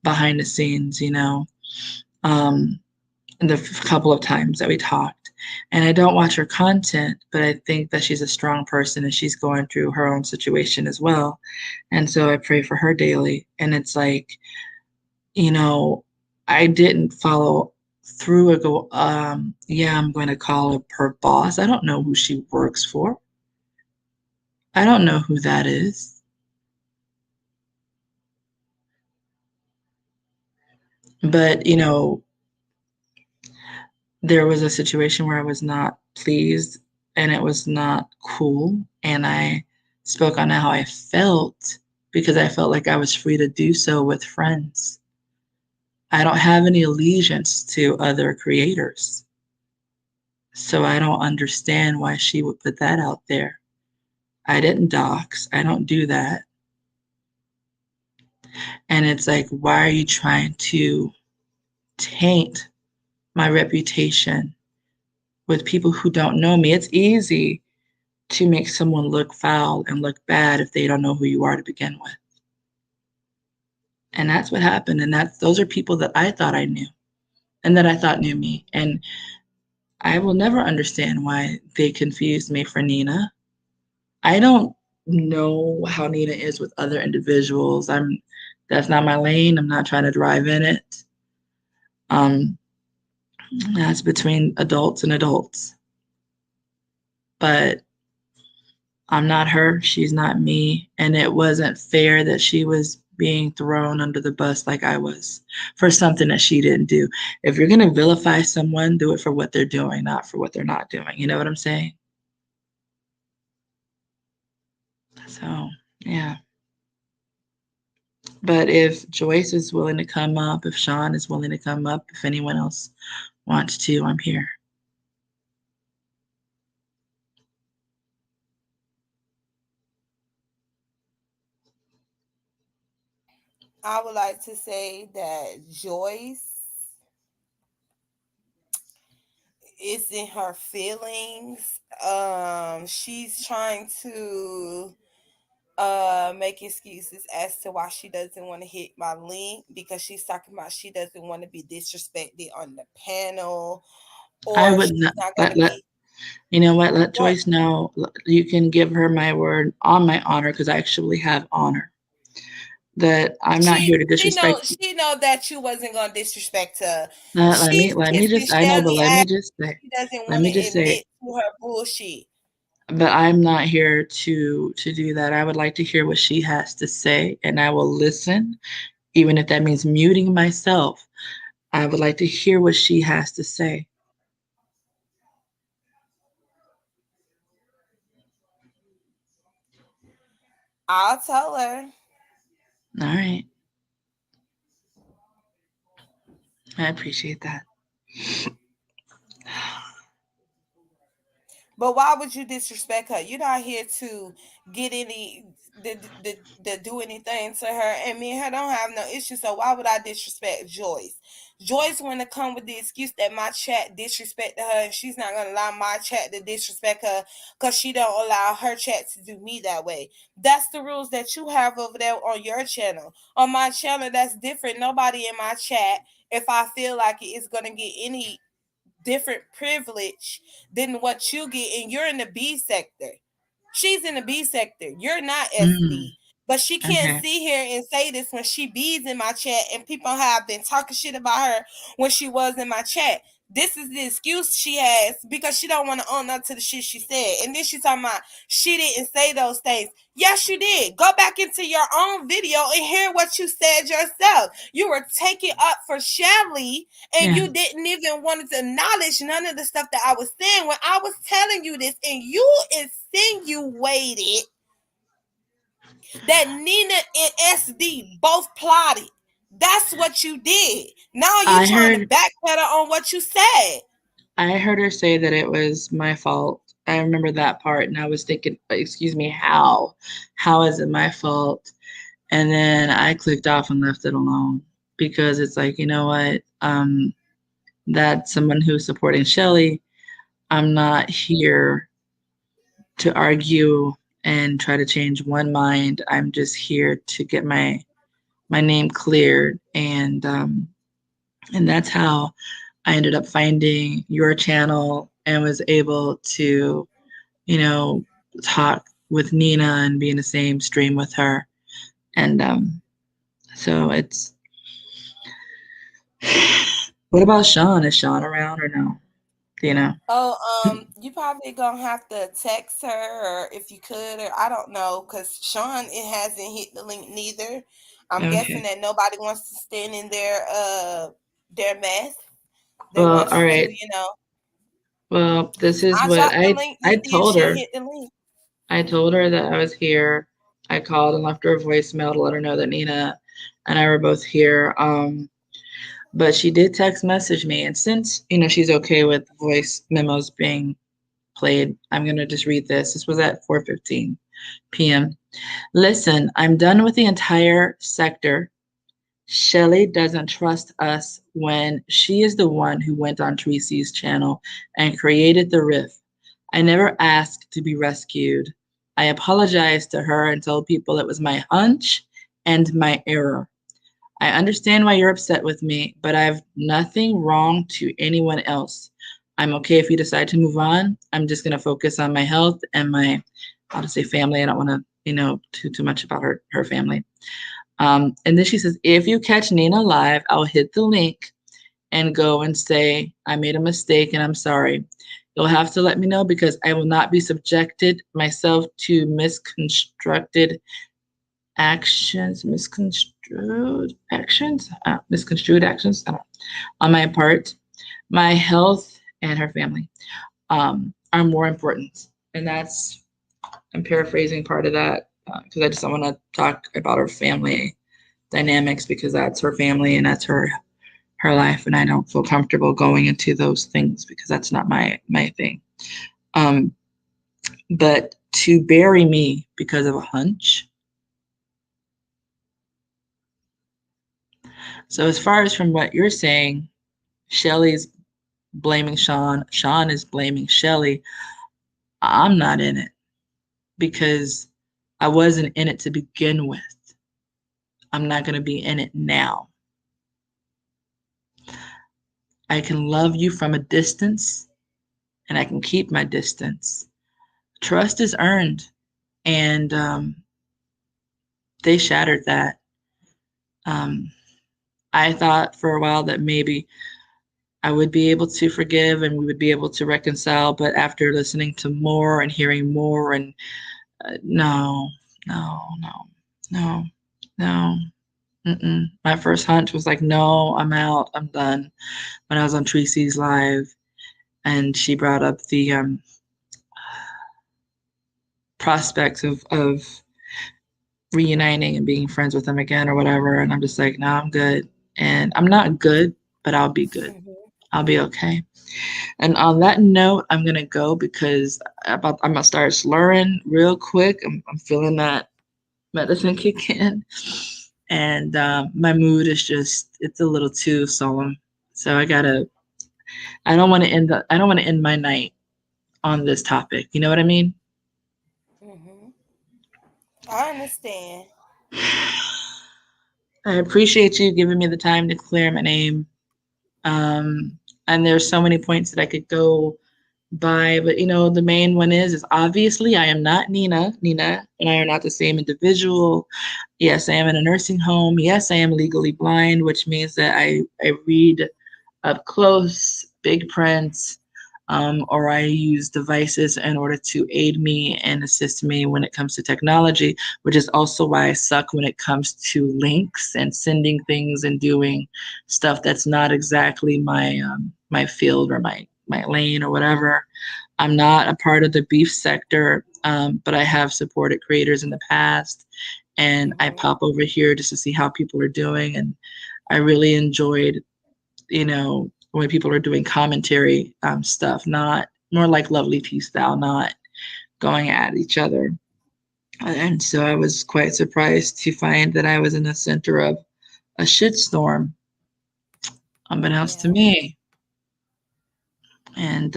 behind the scenes, um, the couple of times that we talked. And I don't watch her content, but I think that she's a strong person and she's going through her own situation as well. And so I pray for her daily. And it's like, you know, I didn't follow through and go, yeah, I'm going to call her boss. I don't know who she works for. I don't know who that is. But, there was a situation where I was not pleased and it was not cool. And I spoke on how I felt because I felt like I was free to do so with friends. I don't have any allegiance to other creators. So I don't understand why she would put that out there. I didn't dox. I don't do that. And it's like, why are you trying to taint my reputation with people who don't know me? It's easy to make someone look foul and look bad if they don't know who you are to begin with. And that's what happened. And those are people that I thought I knew and that I thought knew me. And I will never understand why they confused me for Nina. I don't know how Nina is with other individuals. That's not my lane. I'm not trying to drive in it. Um, that's between adults and adults. But I'm not her. She's not me. And it wasn't fair that she was being thrown under the bus like I was for something that she didn't do. If you're going to vilify someone, do it for what they're doing, not for what they're not doing. You know what I'm saying? So, yeah. But if Joyce is willing to come up, if Sean is willing to come up, if anyone else wants to, I'm here. I would like to say that Joyce is in her feelings. She's trying to make excuses as to why she doesn't want to hit my link, because she's talking about she doesn't want to be disrespected on the panel, I or would she's not not going to let be you know what, let what. Joyce know. You can give her my word on my honor, because I actually have honor, that I'm not She here to she know disrespect you. she know that you wasn't gonna disrespect her. Let me She's let me kissing just I know, but Shelly let ass. me just say, She doesn't let want me to just say, admit to her bullshit. but I'm not here to do that. I would like to hear what she has to say, and I will listen, even if that means muting myself. I would like to hear what she has to say. I'll tell her. All right. I appreciate that. But why would you disrespect her? You're not here to get any to do anything to her. And me and her don't have no issue. So why would I disrespect Joyce? Joyce want to come with the excuse that my chat disrespected her, and she's not gonna allow my chat to disrespect her because she don't allow her chat to do me that way. That's the rules that you have over there on your channel. On my channel, that's different. Nobody in my chat, if I feel like it, is gonna get any different privilege than what you get, and you're in the B sector. She's in the B sector. You're not Mm, SD. But she can't okay. sit here and say this when she bees in my chat, and people have been talking shit about her when she was in my chat. This is the excuse she has because she don't want to own up to the shit she said. And then she's talking about she didn't say those things. Yes, you did. Go back into your own video and hear what you said yourself. You were taking up for Shelly, and Yeah. you didn't even want to acknowledge none of the stuff that I was saying when I was telling you this, and you insinuated that Nina and SD both plotted. That's what you did. Now you I trying to heard backpedal on what you said. I heard her say that it was my fault. I remember that part, and I was thinking, excuse me, how? How is it my fault? And then I clicked off and left it alone, because it's like, you know what? That's someone who's supporting Shelly. I'm not here to argue and try to change one mind. I'm just here to get my name cleared, and that's how I ended up finding your channel and was able to, you know, talk with Nina and be in the same stream with her. And so it's. What about Sean? Is Sean around or no? Do you know? Oh, you probably gonna have to text her, or if you could, or I don't know, because Sean, it hasn't hit the link neither. I'm guessing Okay. that nobody wants to stand in their mess. They Well, want all to, right. Well, this is I what dropped the link. I Maybe it told should her. hit the link. I told her that I was here. I called and left her a voicemail to let her know that Nina and I were both here. But she did text message me, and since she's okay with voice memos being played, I'm gonna just read this. This was at 4:15 p.m. Listen, I'm done with the entire sector. Shelly doesn't trust us when she is the one who went on Tracy's channel and created the riff. I never asked to be rescued. I apologized to her and told people it was my hunch and my error. I understand why you're upset with me, but I've nothing wrong to anyone else. I'm okay if you decide to move on. I'm just going to focus on my health and my, I'll just say family. I don't want to, too much about her family. And then she says, if you catch Nina live, I'll hit the link and go and say, I made a mistake and I'm sorry. You'll have to let me know because I will not be subjected myself to misconstrued actions on my part. My health and her family are more important. And that's, I'm paraphrasing part of that because I just don't want to talk about her family dynamics because that's her family and that's her life, and I don't feel comfortable going into those things because that's not my thing. But to bury me because of a hunch. So as far as from what you're saying, Shelly's blaming Sean. Sean is blaming Shelly. I'm not in it because I wasn't in it to begin with. I'm not going to be in it now. I can love you from a distance, and I can keep my distance. Trust is earned, and they shattered that. I thought for a while that maybe I would be able to forgive and we would be able to reconcile, but after listening to more and hearing more, and no, no, no, no, no. Mm-mm. My first hunch was like, no, I'm out, I'm done. When I was on Tracy's live, and she brought up the prospects of reuniting and being friends with them again or whatever, and I'm just like, no, I'm good. And I'm not good, but I'll be good. I'll be okay. And on that note, I'm gonna go because I'm gonna start slurring real quick. I'm feeling that medicine kick in, and my mood is it's a little too solemn. So I don't want to end my night on this topic. You know what I mean? I understand. I appreciate you giving me the time to clear my name. And there's so many points that I could go by, but the main one is obviously I am not Nina. Nina and I are not the same individual. Yes, I am in a nursing home. Yes, I am legally blind, which means that I read up close, big print, or I use devices in order to aid me and assist me when it comes to technology, which is also why I suck when it comes to links and sending things and doing stuff that's not exactly my field or my lane or whatever. I'm not a part of the beef sector, but I have supported creators in the past, and I pop over here just to see how people are doing. And I really enjoyed, when people are doing commentary stuff, not more like Lovely Tea style, not going at each other. And so I was quite surprised to find that I was in the center of a shitstorm, unbeknownst to me. And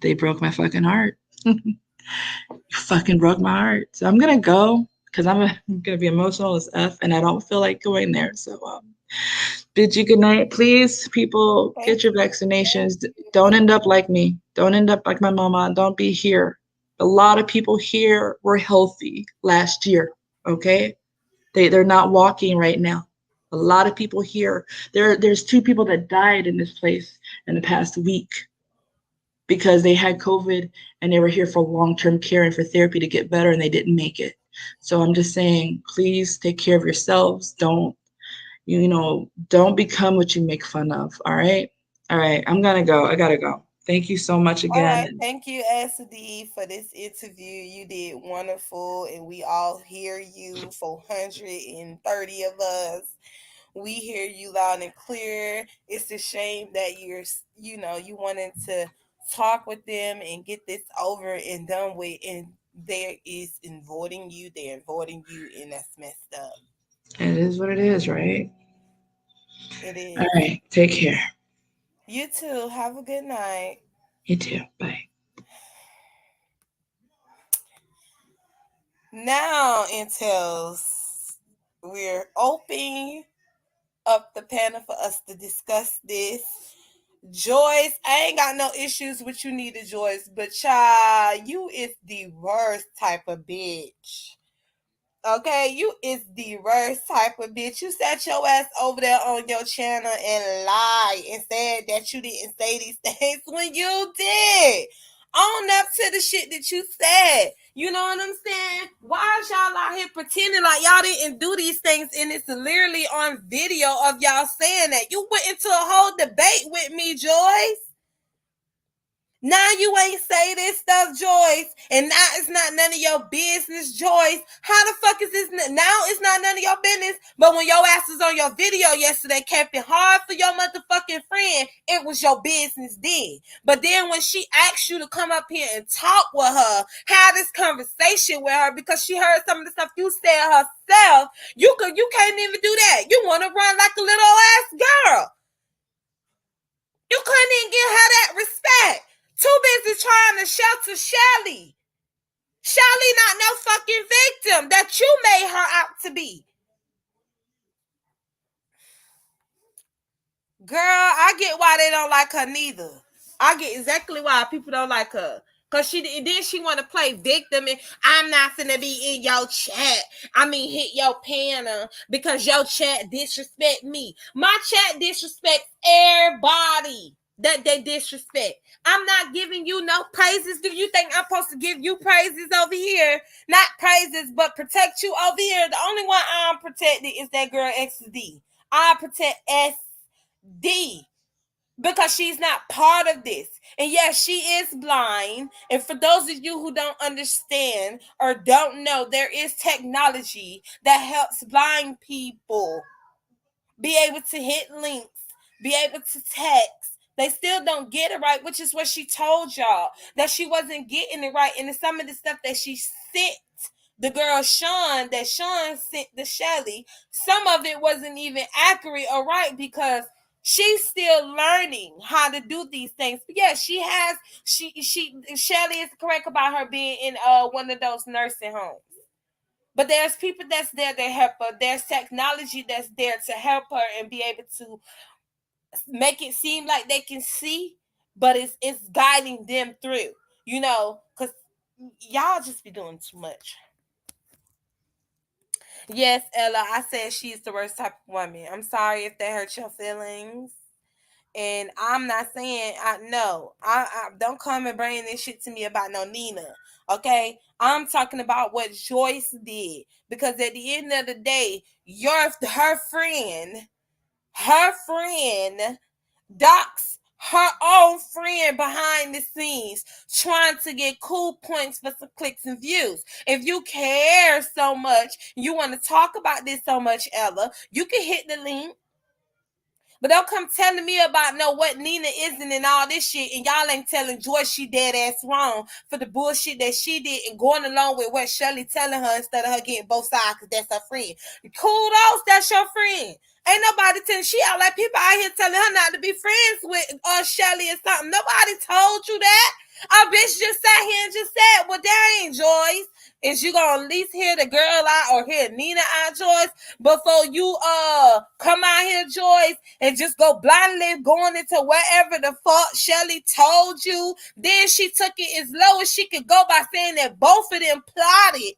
they broke my fucking heart. You fucking broke my heart. So I'm gonna go because I'm gonna be emotional as F, and I don't feel like going there. So bid you good night. Please, people, get your vaccinations. Don't end up like me. Don't end up like my mama. Don't be here. A lot of people here were healthy last year. Okay, they're not walking right now. A lot of people here. There's 2 people that died in this place in the past week because they had COVID and they were here for long-term care and for therapy to get better, and they didn't make it. So I'm just saying, please take care of yourselves. Don't become what you make fun of. All right. I'm gonna go. I gotta go. Thank you so much again. All right. Thank you, SD, for this interview. You did wonderful, and we all hear you, 430 of us. We hear you loud and clear. It's a shame that you wanted to talk with them and get this over and done with, and there is avoiding you. They're avoiding you, and that's messed up. It is what it is, right? It is. All right. Take care. You too. Have a good night. You too. Bye. Now, Intels, we're opening up the panel for us to discuss this. Joyce, I ain't got no issues with you neither, Joyce, but child, you is the worst type of bitch. Okay, you is the worst type of bitch. You sat your ass over there on your channel and lied and said that you didn't say these things when you did. Own up to the shit that you said. You know what I'm saying? Why is y'all out here pretending like y'all didn't do these things, and it's literally on video of y'all saying that? You went into a whole debate with me, Joyce. Now you ain't say this stuff, Joyce, and now it's not none of your business, Joyce. How the fuck is this? Now it's not none of your business, but when your ass was on your video yesterday, kept it hard for your motherfucking friend, it was your business then. But then when she asked you to come up here and talk with her, have this conversation with her, because she heard some of the stuff you said herself, you can't even do that. You want to run like a little ass girl. You couldn't even give her that respect. Too busy trying to shelter Shelly. Shelly not no fucking victim that you made her out to be. Girl, I get why they don't like her neither. I get exactly why people don't like her. Cause she want to play victim and I'm not finna be in your chat. I mean hit your panel because your chat disrespect me. My chat disrespects everybody that they disrespect. I'm not giving you no praises. Do you think I'm supposed to give you praises over here? Not praises, but protect you over here. The only one I'm protected is that girl XD. I protect SD because she's not part of this. And yes, she is blind. And for those of you who don't understand or don't know, there is technology that helps blind people be able to hit links, be able to text. They still don't get it right, which is what she told y'all, that she wasn't getting it right. And some of the stuff that she sent the girl Sean, that Sean sent to Shelly, some of it wasn't even accurate or right because she's still learning how to do these things. But yeah, Shelly is correct about her being in one of those nursing homes. But there's people that's there to help her. There's technology that's there to help her and be able to make it seem like they can see, but it's guiding them through, you know, because y'all just be doing too much. Yes, Ella, I said she's the worst type of woman. I'm sorry if that hurt your feelings. And I'm not saying I don't come and bring this shit to me about no Nina. Okay, I'm talking about what Joyce did, because at the end of the day, her friend docs her own friend behind the scenes, trying to get cool points for some clicks and views. If you care so much, you want to talk about this so much, Ella, you can hit the link. But don't come telling me about what Nina isn't and all this shit, and y'all ain't telling Joyce she dead ass wrong for the bullshit that she did and going along with what Shelly telling her instead of her getting both sides because that's her friend. Kudos, that's your friend. Ain't nobody telling, she out like people out here telling her not to be friends with Shelly or something. Nobody told you that. A bitch just sat here and just said, well, that ain't Joyce. Is you gonna at least hear the girl out or hear Nina out, Joyce, before you come out here, Joyce, and just go blindly going into wherever the fuck Shelly told you? Then she took it as low as she could go by saying that both of them plotted,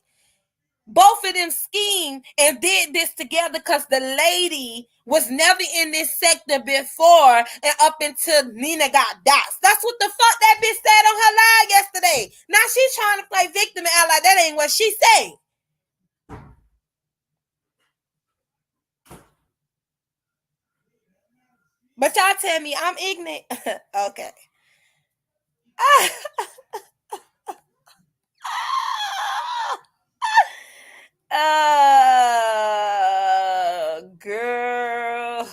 both of them schemed and did this together because the lady was never in this sector before and up until Nina got doxxed. That's what the fuck that bitch said on her live yesterday. Now she's trying to play victim and act like that ain't what she said. But y'all tell me I'm ignorant. Okay. Girl.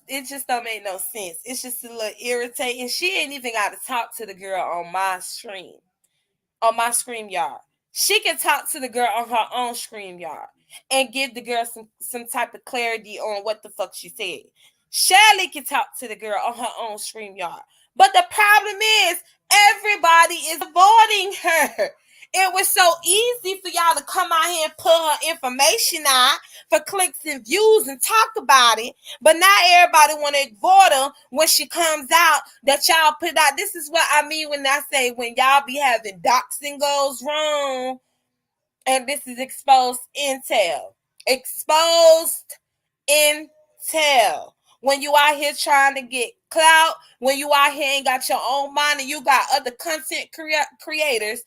It just don't make no sense. It's just a little irritating. She ain't even got to talk to the girl on my stream, on my StreamYard. She can talk to the girl on her own StreamYard and give the girl some type of clarity on what the fuck she said. Shelly can talk to the girl on her own StreamYard. But the problem is everybody is avoiding her. It was so easy for y'all to come out here and put her information out for clicks and views and talk about it. But now everybody want to avoid her when she comes out that y'all put out. This is what I mean when I say when y'all be having doxing goes wrong. And this is exposed intel. Exposed intel. When you out here trying to get clout, when you out here ain't got your own mind and you got other content creators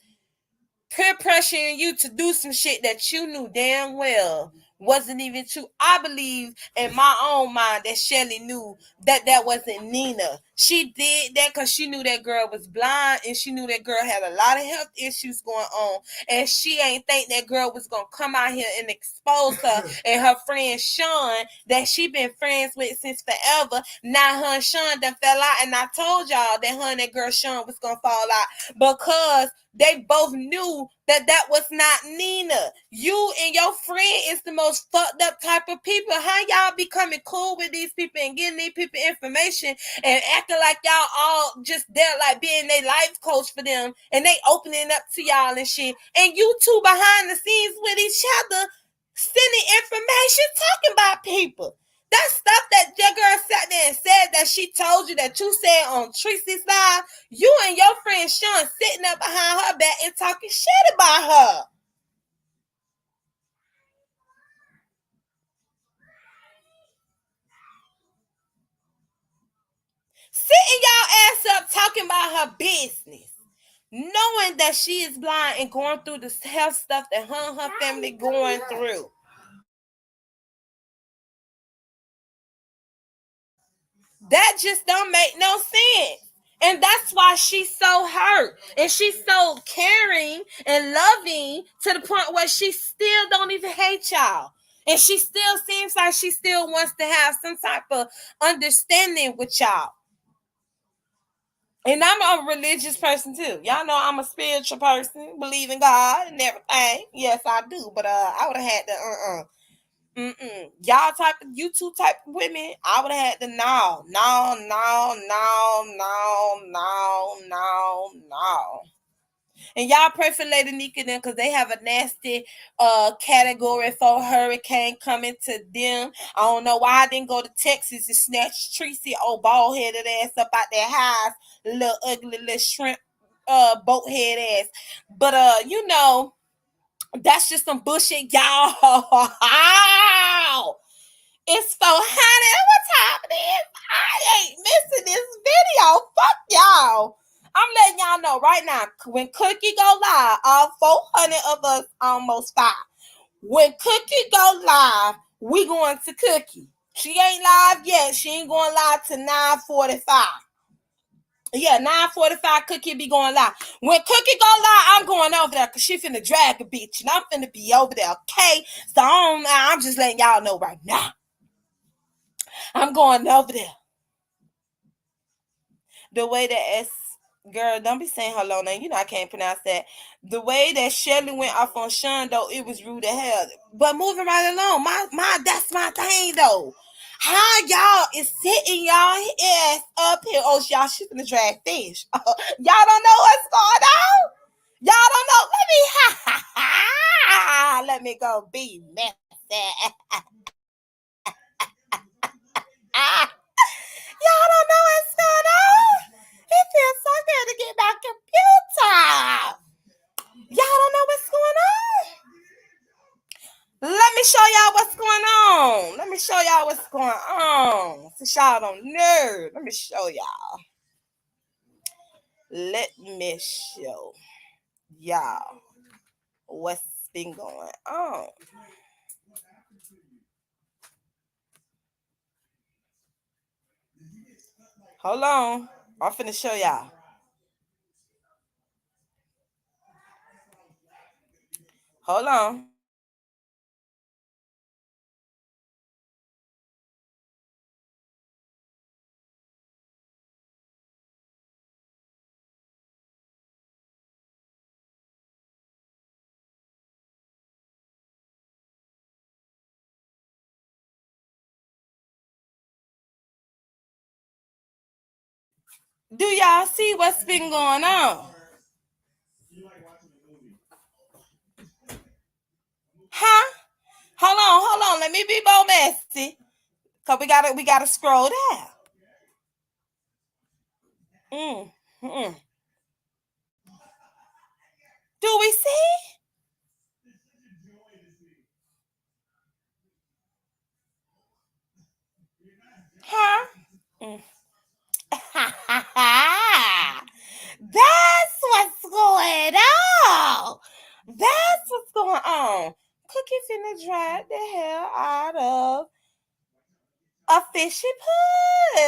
peer pressuring you to do some shit that you knew damn well wasn't even true. I believe in my own mind that Shelly knew that wasn't Nina. She did that because she knew that girl was blind and she knew that girl had a lot of health issues going on, and she ain't think that girl was gonna come out here and expose her and her friend Sean that she been friends with since forever. Now her and Sean done fell out, and I told y'all that her and that girl Sean was gonna fall out because they both knew that was not Nina. You and your friend is the most fucked up type of people. How y'all becoming cool with these people and getting these people information and acting like y'all all just there like being their life coach for them and they opening up to y'all and shit. And you two behind the scenes with each other sending information talking about people. That stuff that your girl sat there and said that she told you that you said on Tracy's live, you and your friend Sean sitting up behind her back and talking shit about her. Sitting y'all ass up talking about her business, knowing that she is blind and going through the health stuff that her and her family going through. That just don't make no sense. And that's why she's so hurt. And she's so caring and loving to the point where she still don't even hate y'all. And she still seems like she still wants to have some type of understanding with y'all. And I'm a religious person too. Y'all know I'm a spiritual person, believe in God and everything. Yes, I do. But I would have had to y'all type of you two type of women, I would have had to no. And y'all pray for Lady Nika then because they have a nasty category for hurricane coming to them. I don't know why I didn't go to Texas and snatch Tracy old bald headed ass up out their house, little ugly little shrimp boat head ass. But you know, that's just some bullshit, y'all. It's so honey. What time it is? I ain't missing this video. Fuck y'all. I'm letting y'all know right now. When Cookie go live, all 400 of us, almost 5. When Cookie go live, we going to Cookie. She ain't live yet. She ain't going live to 9:45. Yeah, 9:45 Cookie be going live. When Cookie go live, I'm going over there because she finna drag a bitch. And I'm finna be over there, okay? So I'm just letting y'all know right now. I'm going over there. The way that girl, don't be saying hello now. You know I can't pronounce that. The way that Shelly went off on Sean, though, it was rude as hell. But moving right along, that's my thing, though. How y'all is sitting y'all ass up here? Oh, y'all, she's gonna drag fish. Y'all don't know what's going on. Y'all don't know. Let me go be messy. Y'all don't know what's going on. It feels so good to get my computer. Y'all don't know what's going on. Let me show y'all what's going on. Since y'all don't know, let me show y'all. Let me show y'all what's been going on. Hold on. I'm finna show y'all. Hold on. Do y'all see what's been going on? Huh? Hold on. Let me be more messy. Cause we gotta scroll down. Do we see? Huh? That's what's going on. Cookie finna drag the hell out of a fishy puss.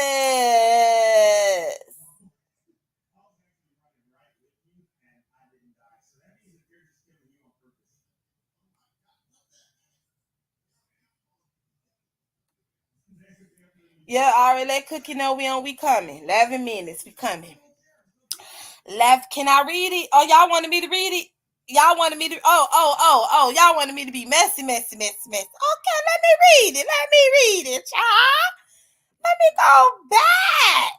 Yeah, already let Cookie know we coming. 11 minutes, we coming. Can I read it? Oh, y'all wanted me to read it? Y'all wanted me to y'all wanted me to be messy. Okay, let me read it. Child. Let me go back.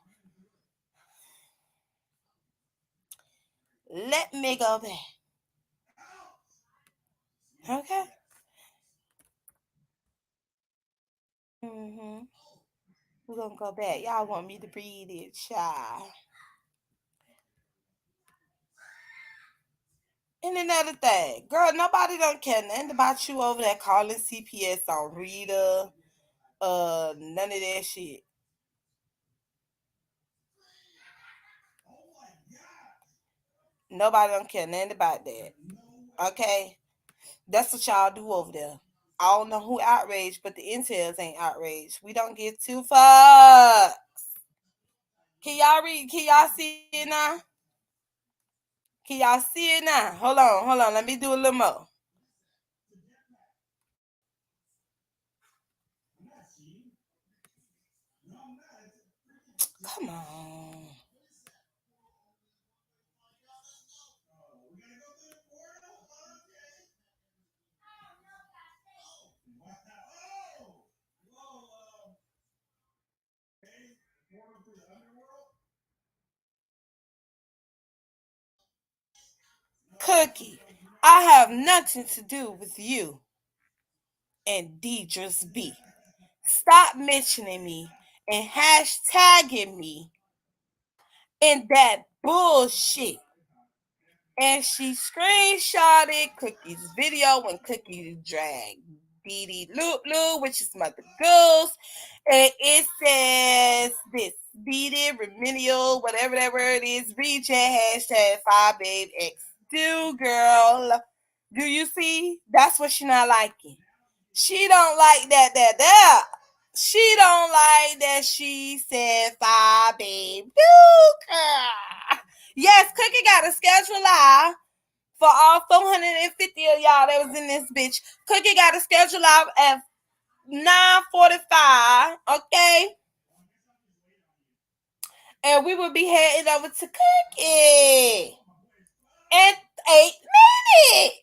Let me go back. Okay. We're gonna go back. Y'all want me to read it, child. And another thing, girl, nobody don't care nothing about you over there calling CPS on Rita. None of that shit. Nobody don't care nothing about that. Okay? That's what y'all do over there. I don't know who outraged, but the intels ain't outraged. We don't give two fucks. Can y'all read? Can y'all see it now? Can y'all see it now? Hold on. Let me do a little more. Come on. Cookie, I have nothing to do with you and Deidre's B. Stop mentioning me and hashtagging me in that bullshit. And she screenshotted Cookie's video when Cookie dragged Dee Dee Lulu, which is Mother Goose. And it says this, Dee Dee remedial, whatever that word is, reject, hashtag 5babex. Do, girl. Do you see? That's what she not liking. She don't like that. She don't like that she said 5babe. Do, girl. Yes, Cookie got a schedule live for all 450 of y'all that was in this bitch. Cookie got a schedule live at 9:45, okay? And we will be heading over to Cookie in 8 minutes.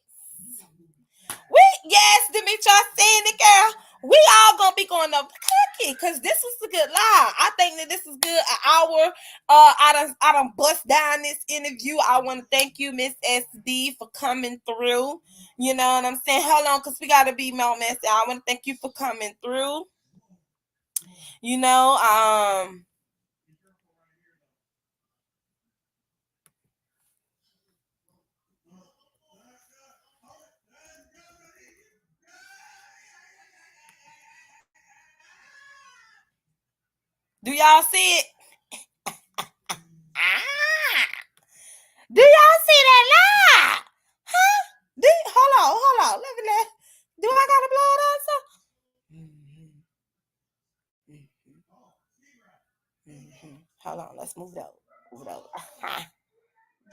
Yes, Demetri, I seen it, girl. We all gonna be going up to Cookie because this was a good live. I think that this is good. An hour. I done bust down this interview. I want to thank you, Miss SD, for coming through. You know what I'm saying? Hold on, because we gotta be more messy. I want to thank you for coming through. You know, do y'all see it? Do y'all see that live? Huh? Hold on. Do I gotta blow it up? Hold on, let's move it over.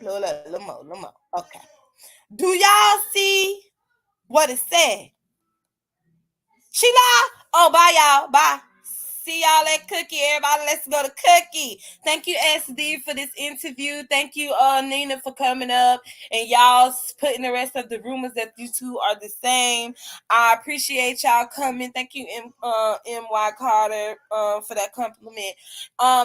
Blow it up a little more. Okay. Do y'all see what it said? She live? Oh, bye, y'all. Bye. See y'all at Cookie. Everybody, let's go to Cookie. Thank you, SD, for this interview. Thank you, Nina, for coming up. And y'all putting the rest of the rumors that you two are the same. I appreciate y'all coming. Thank you, M.Y. Carter, for that compliment.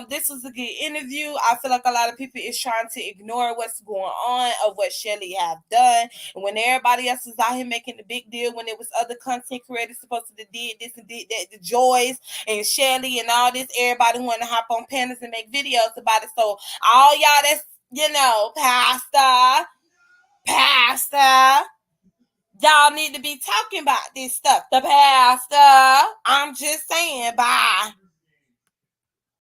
This was a good interview. I feel like a lot of people is trying to ignore what's going on of what Shelly have done. And when everybody else was out here making the big deal, when it was other content creators supposed to did this and did that, the Joys and Shelly and all this, everybody want to hop on panels and make videos about it. So all y'all that's, pastor, y'all need to be talking about this stuff. The pastor, I'm just saying, bye.